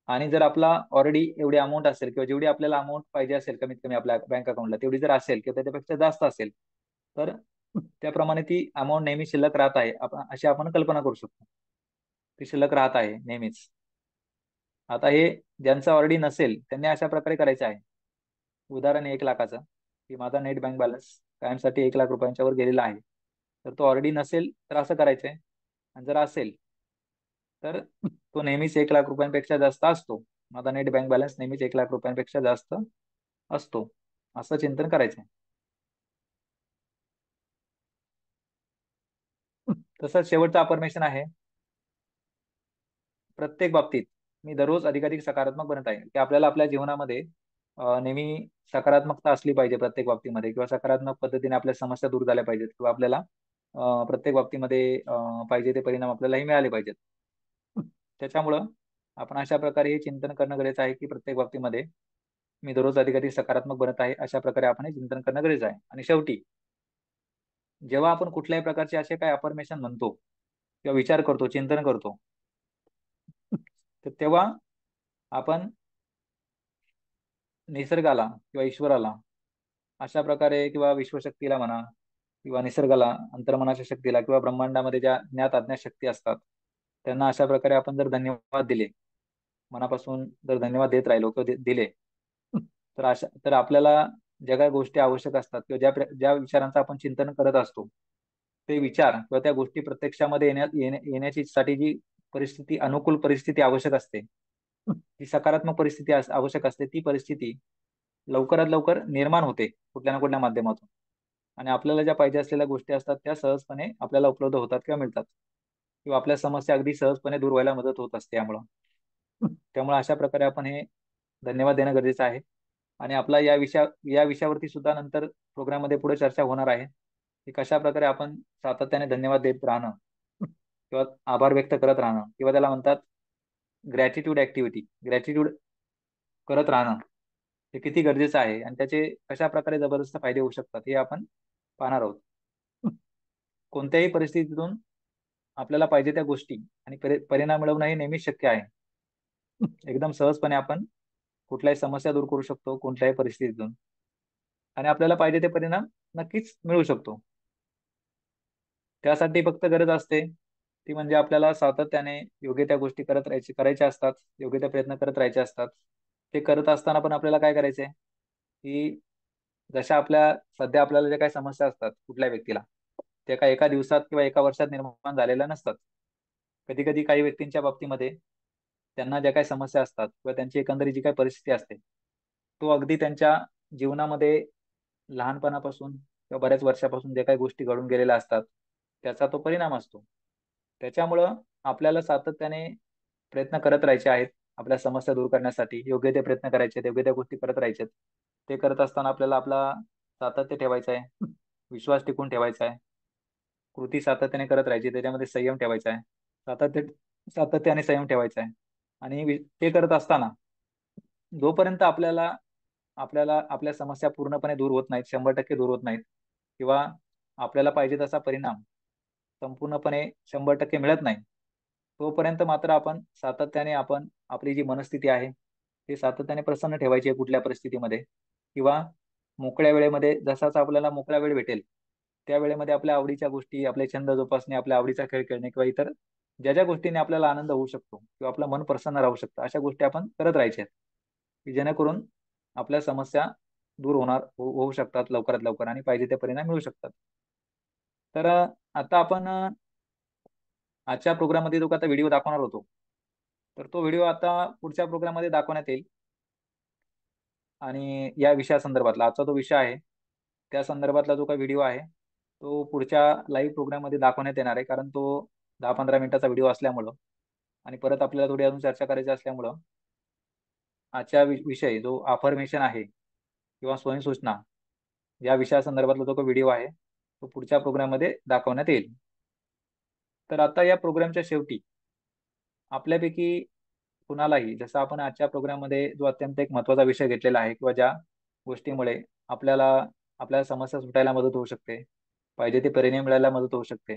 आणि जर आपला ऑलरेडी एवढी अमाऊंट असेल किंवा जेवढी आपल्याला अमाऊंट पाहिजे असेल कमीत कमी आपल्या बँक अकाउंटला तेवढी जर असेल किंवा त्याच्यापेक्षा जास्त असेल, तर त्याप्रमाणे ती अमाऊंट नेहमी शिल्लक राहत आहे, आपण अशी आपण कल्पना करू शकतो. ती शिल्लक राहत आहे नेहमीच. आता हे ज्यांचं ऑलरेडी नसेल त्यांनी अशा प्रकारे करायचं आहे. उदाहरण आहे 1 लाखाचं, की माझा नेट बँक बॅलन्स कायमसाठी 1 लाख रुपयांच्या वर गेलेला आहे. तर तो ऑलरेडी नसेल तर असं करायचंय, आणि जर असेल तर तो नेहमीच 1 लाख रुपयांपेक्षा जास्त असतो. माझा नेट बँक बॅलन्स नेहमीच 1 लाख रुपयांपेक्षा जास्त असतो, असं चिंतन करायचंय. तसंच शेवटचं अफर्मेशन आहे, प्रत्येक बाबतीत मी दररोज अधिकाधिक सकारात्मक बनत आहे, की आपल्याला आपल्या जीवनामध्ये नेहमी सकारात्मकता असली पाहिजे प्रत्येक बाबतीमध्ये, किंवा सकारात्मक पद्धतीने आपल्या समस्या दूर झाल्या पाहिजेत, किंवा आपल्याला प्रत्येक बाबतीमध्ये पाहिजे ते परिणाम आपल्यालाही मिळाले पाहिजेत. त्याच्यामुळं आपण अशा प्रकारे हे चिंतन करणं गरजेचं आहे की प्रत्येक बाबतीमध्ये मी दररोज अधिकाधिक सकारात्मक बनत आहे, अशा प्रकारे आपण हे चिंतन करणं गरजेचं आहे. आणि शेवटी जेव्हा आपण कुठल्याही प्रकारचे असे काही अफर्मेशन म्हणतो किंवा विचार करतो, चिंतन करतो, तर तेव्हा आपण निसर्गाला किंवा ईश्वराला अशा प्रकारे, किंवा विश्वशक्तीला म्हणा, किंवा निसर्गाला, अंतर्मनाच्या शक्तीला, किंवा ब्रह्मांडामध्ये ज्या ज्ञात अज्ञात शक्ती असतात, त्यांना अशा प्रकारे आपण जर धन्यवाद दिले, मनापासून जर धन्यवाद देत राहिलो किंवा दिले, तर आपल्याला ज्या काही गोष्टी आवश्यक असतात किंवा ज्या विचारांचं आपण चिंतन करत असतो, ते विचार किंवा त्या गोष्टी प्रत्यक्षामध्ये येण्याची साठी जी परिस्थिती, अनुकूल परिस्थिती आवश्यक असते, जी सकारात्मक परिस्थिती आवश्यक असते, ती परिस्थिती लवकरात लवकर निर्माण होते कुठल्या ना कुठल्या माध्यमातून. आणि आपल्याला ज्या पाहिजे असलेल्या गोष्टी असतात त्या सहजपणे आपल्याला उपलब्ध होतात किंवा मिळतात, किंवा आपल्या समस्या अगदी सहजपणे दूर व्हायला मदत होत असते यामुळं. त्यामुळे अशा प्रकारे आपण हे धन्यवाद देणं गरजेचं आहे. आणि आपला या विषयावरती सुद्धा नंतर प्रोग्राममध्ये पुढे चर्चा होणार आहे की कशा प्रकारे आपण सातत्याने धन्यवाद देत राहणं किंवा आभार व्यक्त करत राहणं, किंवा त्याला म्हणतात ग्रॅटिट्यूड ऍक्टिव्हिटी, ग्रॅटिट्यूड करत राहणं, हे किती गरजेचं आहे आणि त्याचे कशा प्रकारे जबरदस्त फायदे होऊ शकतात हे आपण पाहणार आहोत. कोणत्याही परिस्थितीतून आपल्याला पाहिजे त्या गोष्टी आणि परिणाम मिळवणं हे नेहमीच शक्य आहे. एकदम सहजपणे आपण कुठल्याही समस्या दूर करू शकतो कोणत्याही परिस्थितीतून, आणि आपल्याला पाहिजे ते परिणाम नक्कीच मिळू शकतो. त्यासाठी फक्त गरज असते ती म्हणजे आपल्याला सातत्याने योग्य त्या गोष्टी करायच्या असतात, योग्य त्या प्रयत्न करत राहायचे असतात. ते करत असताना पण आपल्याला काय करायचंय की जशा सध्या आपल्याला ज्या काही समस्या असतात कुठल्या व्यक्तीला, त्या काय एका दिवसात किंवा एका वर्षात निर्माण झालेल्या नसतात. कधी कधी काही व्यक्तींच्या बाबतीमध्ये त्यांना ज्या काही समस्या असतात किंवा त्यांची एकंदरीत जी काही परिस्थिती असते, तो अगदी त्यांच्या जीवनामध्ये लहानपणापासून किंवा बऱ्याच वर्षापासून जे काही गोष्टी घडून गेलेल्या असतात त्याचा तो परिणाम असतो. त्याच्यामुळं आपल्याला सातत्याने प्रयत्न करत राहायचे आहेत आपल्या समस्या दूर करण्यासाठी. योग्य ते प्रयत्न करायचे आहेत, योग्य त्या गोष्टी करत राहायचे. ते करत असताना आपल्याला आपला सातत्य ठेवायचं आहे, विश्वास टिकून ठेवायचा आहे, कृती सातत्याने करत राहायची, त्याच्यामध्ये संयम ठेवायचा आहे, सातत्य सातत्याने संयम ठेवायचा आहे. आणि ते करत असताना जोपर्यंत आपल्याला आपल्याला आपल्या समस्या पूर्णपणे दूर होत नाहीत, 100% दूर होत नाहीत, किंवा आपल्याला पाहिजे तसा परिणाम संपूर्णपणे 100% मिळत नाही, तोपर्यंत मात्र आपण सातत्याने आपली जी मनस्थिती आहे ती सातत्याने प्रसन्न ठेवायची आहे कुठल्या परिस्थितीमध्ये. किंवा मोकळ्या वेळेमध्ये जसाच आपल्याला मोकळा वेळ भेटेल त्या वेळेमध्ये आपल्या आवडीच्या गोष्टी, आपले छंद जोपासणे, आपल्या आवडीचा खेळ खेळणे किंवा इतर ज्या ज्या गोष्टीने आपल्याला आनंद होऊ शकतो किंवा आपलं मन प्रसन्न राहू शकतं अशा गोष्टी आपण करत राहायच्या आहेत, की जेणेकरून आपल्या समस्या दूर होऊ शकतात लवकरात लवकर आणि पाहिजे ते परिणाम मिळू शकतात. तर आता आपण आजच्या प्रोग्राममध्ये जो का आता व्हिडिओ दाखवणार होतो, तर तो व्हिडिओ आता पुढच्या प्रोग्राममध्ये दाखवण्यात येईल. आणि या विषयासंदर्भातला आजचा जो विषय आहे त्या संदर्भातला जो काही व्हिडिओ आहे तो पुढच्या लाईव्ह प्रोग्राममध्ये दाखवण्यात येणार आहे, कारण तो 10-15 मिनिटाचा व्हिडिओ असल्यामुळं आणि परत आपल्याला थोडी अजून चर्चा करायची असल्यामुळं आजच्या विषय जो अफर्मेशन आहे किंवा स्वयंसूचना या विषयासंदर्भातला जो काही व्हिडिओ आहे तो पुढच्या प्रोग्राममध्ये दाखवण्यात येईल. तर आता या प्रोग्रामच्या शेवटी आपल्यापैकी कुणालाही, जसं आपण आजच्या प्रोग्राममध्ये जो अत्यंत एक महत्त्वाचा विषय घेतलेला आहे किंवा ज्या गोष्टीमुळे आपल्याला आपल्या समस्या सुटायला मदत होऊ शकते, पाहिजे ते परिणाम मिळायला मदत होऊ शकते,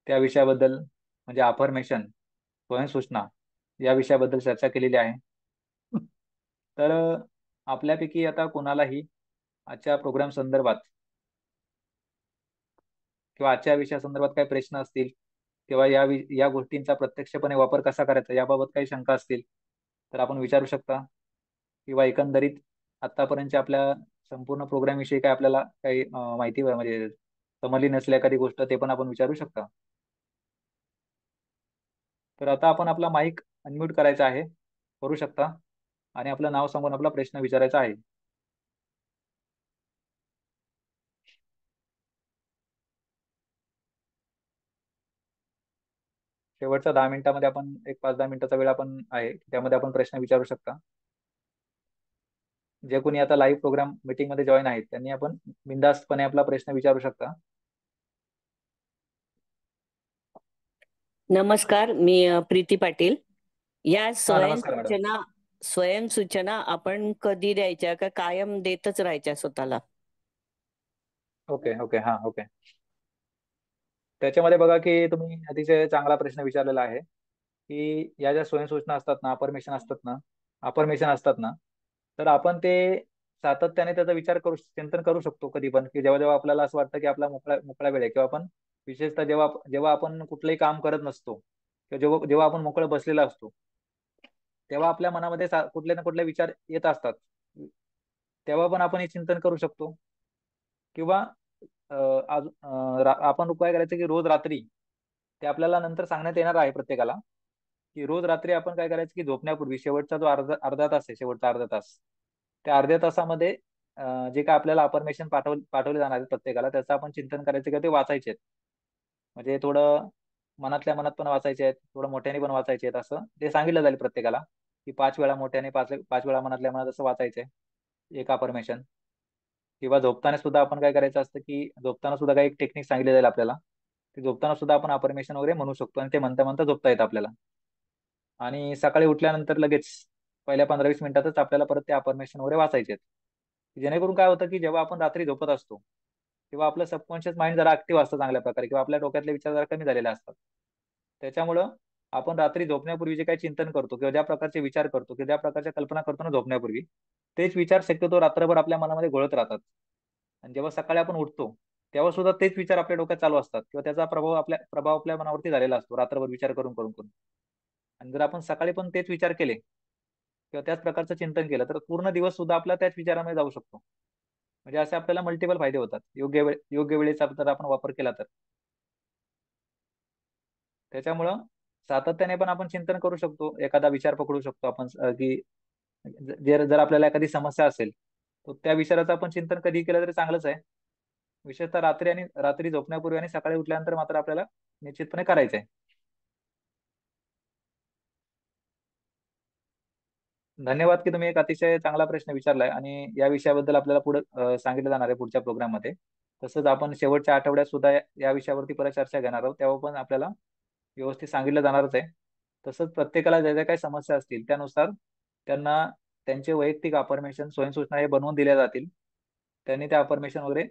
त्या विषयाबद्दल म्हणजे अफर्मेशन, स्वयंसूचना या विषयाबद्दल चर्चा केलेली आहे. तर आपल्यापैकी आता कोणालाही आजच्या प्रोग्राम संदर्भात किंवा आजच्या विषयासंदर्भात काही प्रश्न असतील किंवा या गोष्टींचा प्रत्यक्षपणे वापर कसा करायचा याबाबत काही शंका असतील तर आपण विचारू शकता. किंवा एकंदरीत आतापर्यंतच्या आपल्या संपूर्ण प्रोग्राम विषयी काय आपल्याला काही माहिती म्हणजे समजली नसली एखादी गोष्ट ते पण आपण विचारू शकता. तर आता आपण आपला माईक अनम्यूट करायचा आहे, करू शकता, आणि आपलं नाव सांगून आपला प्रश्न विचारायचा आहे. शेवटच्या 10 मिनिटामध्ये आपण एक 5-10 मिनिटाचा वेळ आपण आहे त्यामध्ये आपण प्रश्न विचारू शकता. जे कोणी आता लाईव्ह प्रोग्राम मीटिंग मध्ये जॉईन आहेत त्यांनी आपण बिनधास्तपणे आपला प्रश्न विचारू शकता. नमस्कार, मी प्रीती पाटील. या हा, नमस्कार मॅडम. स्वयंसूचना आपण कधी द्यायच्या का कायम देतच राहायच्या स्वतःला? ओके ओके, हा ओके. त्याच्यामध्ये बघा की तुम्ही अतिशय चांगला प्रश्न विचारलेला आहे की या ज्या स्वयंसूचना असतात ना, अफर्मेशन असतात ना, तर आपण ते सातत्याने त्याचा चिंतन करू शकतो कधी पण, की जेव्हा जेव्हा आपल्याला असं वाटतं की आपला मोकळा मोकळा वेळ आहे, किंवा आपण विशेषतः जेव्हा जेव्हा आपण कुठलंही काम करत नसतो किंवा जेव्हा जेव्हा आपण मोकळं बसलेला असतो तेव्हा आपल्या मनामध्ये कुठले ना कुठले विचार येत असतात. तेव्हा पण आपण हे चिंतन करू शकतो. किंवा आपण काय करायचं की रोज रात्री, ते आपल्याला नंतर सांगण्यात येणार आहे प्रत्येकाला, की रोज रात्री आपण काय करायचं की झोपण्यापूर्वी शेवटचा जो अर्धा अर्धा तास आहे, शेवटचा अर्धा तास, त्या अर्ध्या तासामध्ये जे काय आपल्याला अफर्मेशन पाठवले जाणार आहेत प्रत्येकाला त्याचं आपण चिंतन करायचं किंवा ते वाचायचे आहेत. म्हणजे थोडं मनातल्या मनात पण वाचायचे आहेत, थोडं मोठ्याने पण वाचायचे आहेत, असं ते सांगितलं जाईल प्रत्येकाला, की 5 वेळा मोठ्याने, 5 वेळा मनातल्या मनात असं वाचायचंय एक अफर्मेशन. किंवा झोपताना सुद्धा आपण काय करायचं असतं की झोपताना सुद्धा काही एक टेक्निक सांगितली जाईल आपल्याला, की झोपताना सुद्धा आपण अफर्मेशन वगैरे म्हणू शकतो आणि ते म्हणता म्हणता झोपता येतं आपल्याला. आणि सकाळी उठल्यानंतर लगेच पहिल्या 15-20 मिनिटातच आपल्याला परत ते अफर्मेशन वगैरे वाचायचे आहेत. जेणेकरून काय होतं की जेव्हा आपण रात्री झोपत असतो तेव्हा आपलं सबकॉन्शियस माइंड जरा ऍक्टिव्ह असतं चांगल्या प्रकारे, किंवा आपल्या डोक्यातले विचार जरा कमी झालेले असतात. त्याच्यामुळं आपण रात्री झोपण्यापूर्वी जे काही चिंतन करतो किंवा ज्या प्रकारचे विचार करतो किंवा ज्या प्रकारच्या कल्पना करतो ना झोपण्यापूर्वी, तेच विचार शक्यतो रात्रभर आपल्या मनामध्ये घोळत राहतात. आणि जेव्हा सकाळी आपण उठतो तेव्हा सुद्धा तेच विचार आपल्या डोक्यात चालू असतात किंवा त्याचा प्रभाव आपल्या मनावरती झालेला असतो रात्रभर विचार करून करून करून. आणि जर आपण सकाळी पण तेच विचार केले किंवा त्याच प्रकारचं चिंतन केलं तर पूर्ण दिवस सुद्धा आपला त्याच विचारामध्ये जाऊ शकतो. म्हणजे असे आपल्याला मल्टिपल फायदे होतात योग्य वेळेचा जर आपण वापर केला तर. त्याच्यामुळं सातत्याने पण आपण चिंतन करू शकतो, एखादा विचार पकडू शकतो आपण की जर आपल्याला एखादी समस्या असेल तर त्या विचाराचं आपण चिंतन कधी केलं तरी चांगलंच आहे. विशेषतः रात्री झोपण्यापूर्वी आणि सकाळी उठल्यानंतर मात्र आपल्याला निश्चितपणे करायचं आहे. धन्यवाद की तुम्ही एक अतिशय चांगला प्रश्न विचारलाय आणि या विषयाबद्दल आपल्याला पुढे सांगितलं जाणार आहे पुढच्या प्रोग्राममध्ये. तसंच आपण शेवटच्या आठवड्यात सुद्धा या विषयावरती परत चर्चा घेणार आहोत, तेव्हा पण आपल्याला व्यवस्थित सांगितलं जाणारच आहे. तसंच प्रत्येकाला ज्या ज्या काही समस्या असतील त्यानुसार त्यांना त्यांचे वैयक्तिक अफर्मेशन स्वयंसूचना हे बनवून दिल्या जातील. त्यांनी त्या अफर्मेशन वगैरे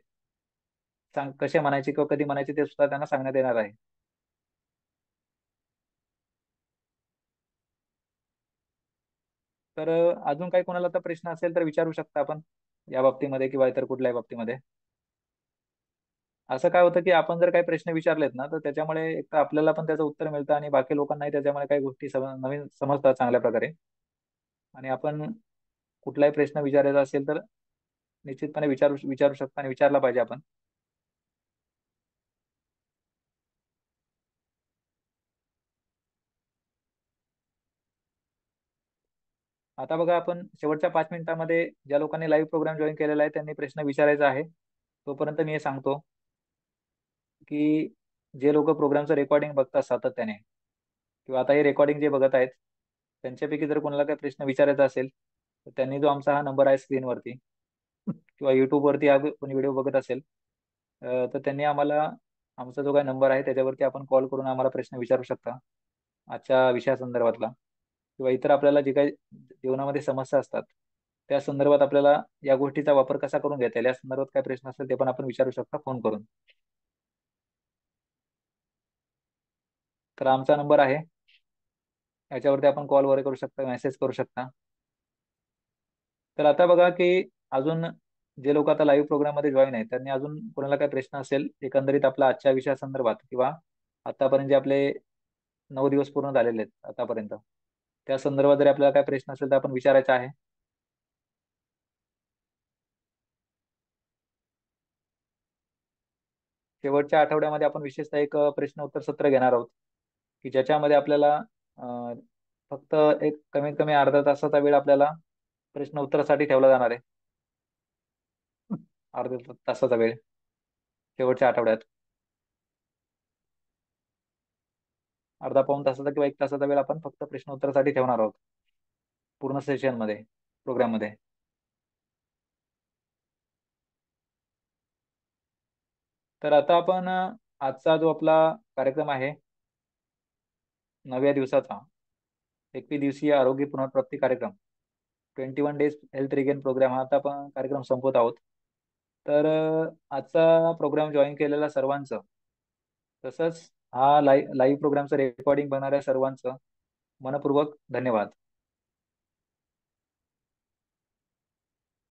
कसे म्हणायचे किंवा कधी म्हणायचे ते सुद्धा त्यांना सांगण्यात येणार आहे. तर अजून काही कोणाला तर प्रश्न असेल तर विचारू शकता आपण या बाबतीमध्ये किंवा इतर कुठल्याही बाबतीमध्ये. असं काय होतं की आपण जर काही प्रश्न विचारलेत ना तर त्याच्यामुळे एक तर आपल्याला पण त्याचं उत्तर मिळतं आणि बाकी लोकांनाही त्याच्यामुळे काही गोष्टी नवीन समजतात चांगल्या प्रकारे. आणि आपण कुठलाही प्रश्न विचारायचा असेल तर निश्चितपणे विचारू विचारू शकता आणि विचारला पाहिजे आपण. आता बघा आपण शेवटच्या 5 मिनिटांमध्ये ज्या लोकांनी लाईव्ह प्रोग्राम जॉईन केलेला आहे त्यांनी प्रश्न विचारायचा आहे. तोपर्यंत मी हे सांगतो की जे लोक प्रोग्रामचं रेकॉर्डिंग बघतात सातत्याने किंवा आता हे रेकॉर्डिंग जे बघत आहेत त्यांच्यापैकी जर कोणाला काही प्रश्न विचारायचा असेल तर त्यांनी जो आमचा हा नंबर आहे स्क्रीनवरती किंवा युट्यूबवरती हा कोणी व्हिडिओ बघत असेल तर त्यांनी आम्हाला आमचा जो काही नंबर आहे त्याच्यावरती आपण कॉल करून आम्हाला प्रश्न विचारू शकता आजच्या विषयासंदर्भातला किंवा इतर आपल्याला जे काही जीवनामध्ये समस्या असतात त्या संदर्भात आपल्याला या गोष्टीचा वापर कसा करून घेता येईल या संदर्भात काय प्रश्न असेल ते पण आपण विचारू शकता फोन करून. तर आमचा नंबर आहे याच्यावरती आपण कॉल वगैरे करू शकता मेसेज करू शकता. तर आता बघा की अजून जे लोक आता लाईव्ह प्रोग्राम मध्ये जॉईन आहेत त्यांनी अजून कोणाला काही प्रश्न असेल एकंदरीत आपला आजच्या विषयासंदर्भात किंवा आतापर्यंत जे आपले 9 दिवस पूर्ण झालेले आहेत आतापर्यंत त्या संदर्भात जरी आपल्याला काही प्रश्न असेल तर आपण विचारायचा आहे. शेवटच्या आठवड्यामध्ये आपण विशेषतः एक प्रश्न उत्तर सत्र घेणार आहोत की ज्याच्यामध्ये आपल्याला अं, फक्त एक कमीत कमी अर्धा तासाचा वेळ आपल्याला प्रश्न उत्तरासाठी ठेवला जाणार आहे. अर्ध्या तासाचा वेळ शेवटच्या आठवड्यात अर्धा पाऊण तासाचा किंवा 1 तासाचा वेळ आपण फक्त प्रश्न उत्तरासाठी ठेवणार आहोत पूर्ण सेशन मध्ये प्रोग्राम मध्ये. तर आता आपण आजचा जो आपला कार्यक्रम आहे 9व्या दिवसाचा 21 दिवसीय आरोग्य पुनर्प्राप्ती कार्यक्रम 21 डेज हेल्थ रिगेन प्रोग्राम हा आता आपण कार्यक्रम संपवत आहोत. तर आजचा प्रोग्राम जॉईन केलेल्या सर्वांचं तसंच हा लाईव्ह प्रोग्रामचं रेकॉर्डिंग बनणाऱ्या सर्वांचं मनपूर्वक धन्यवाद.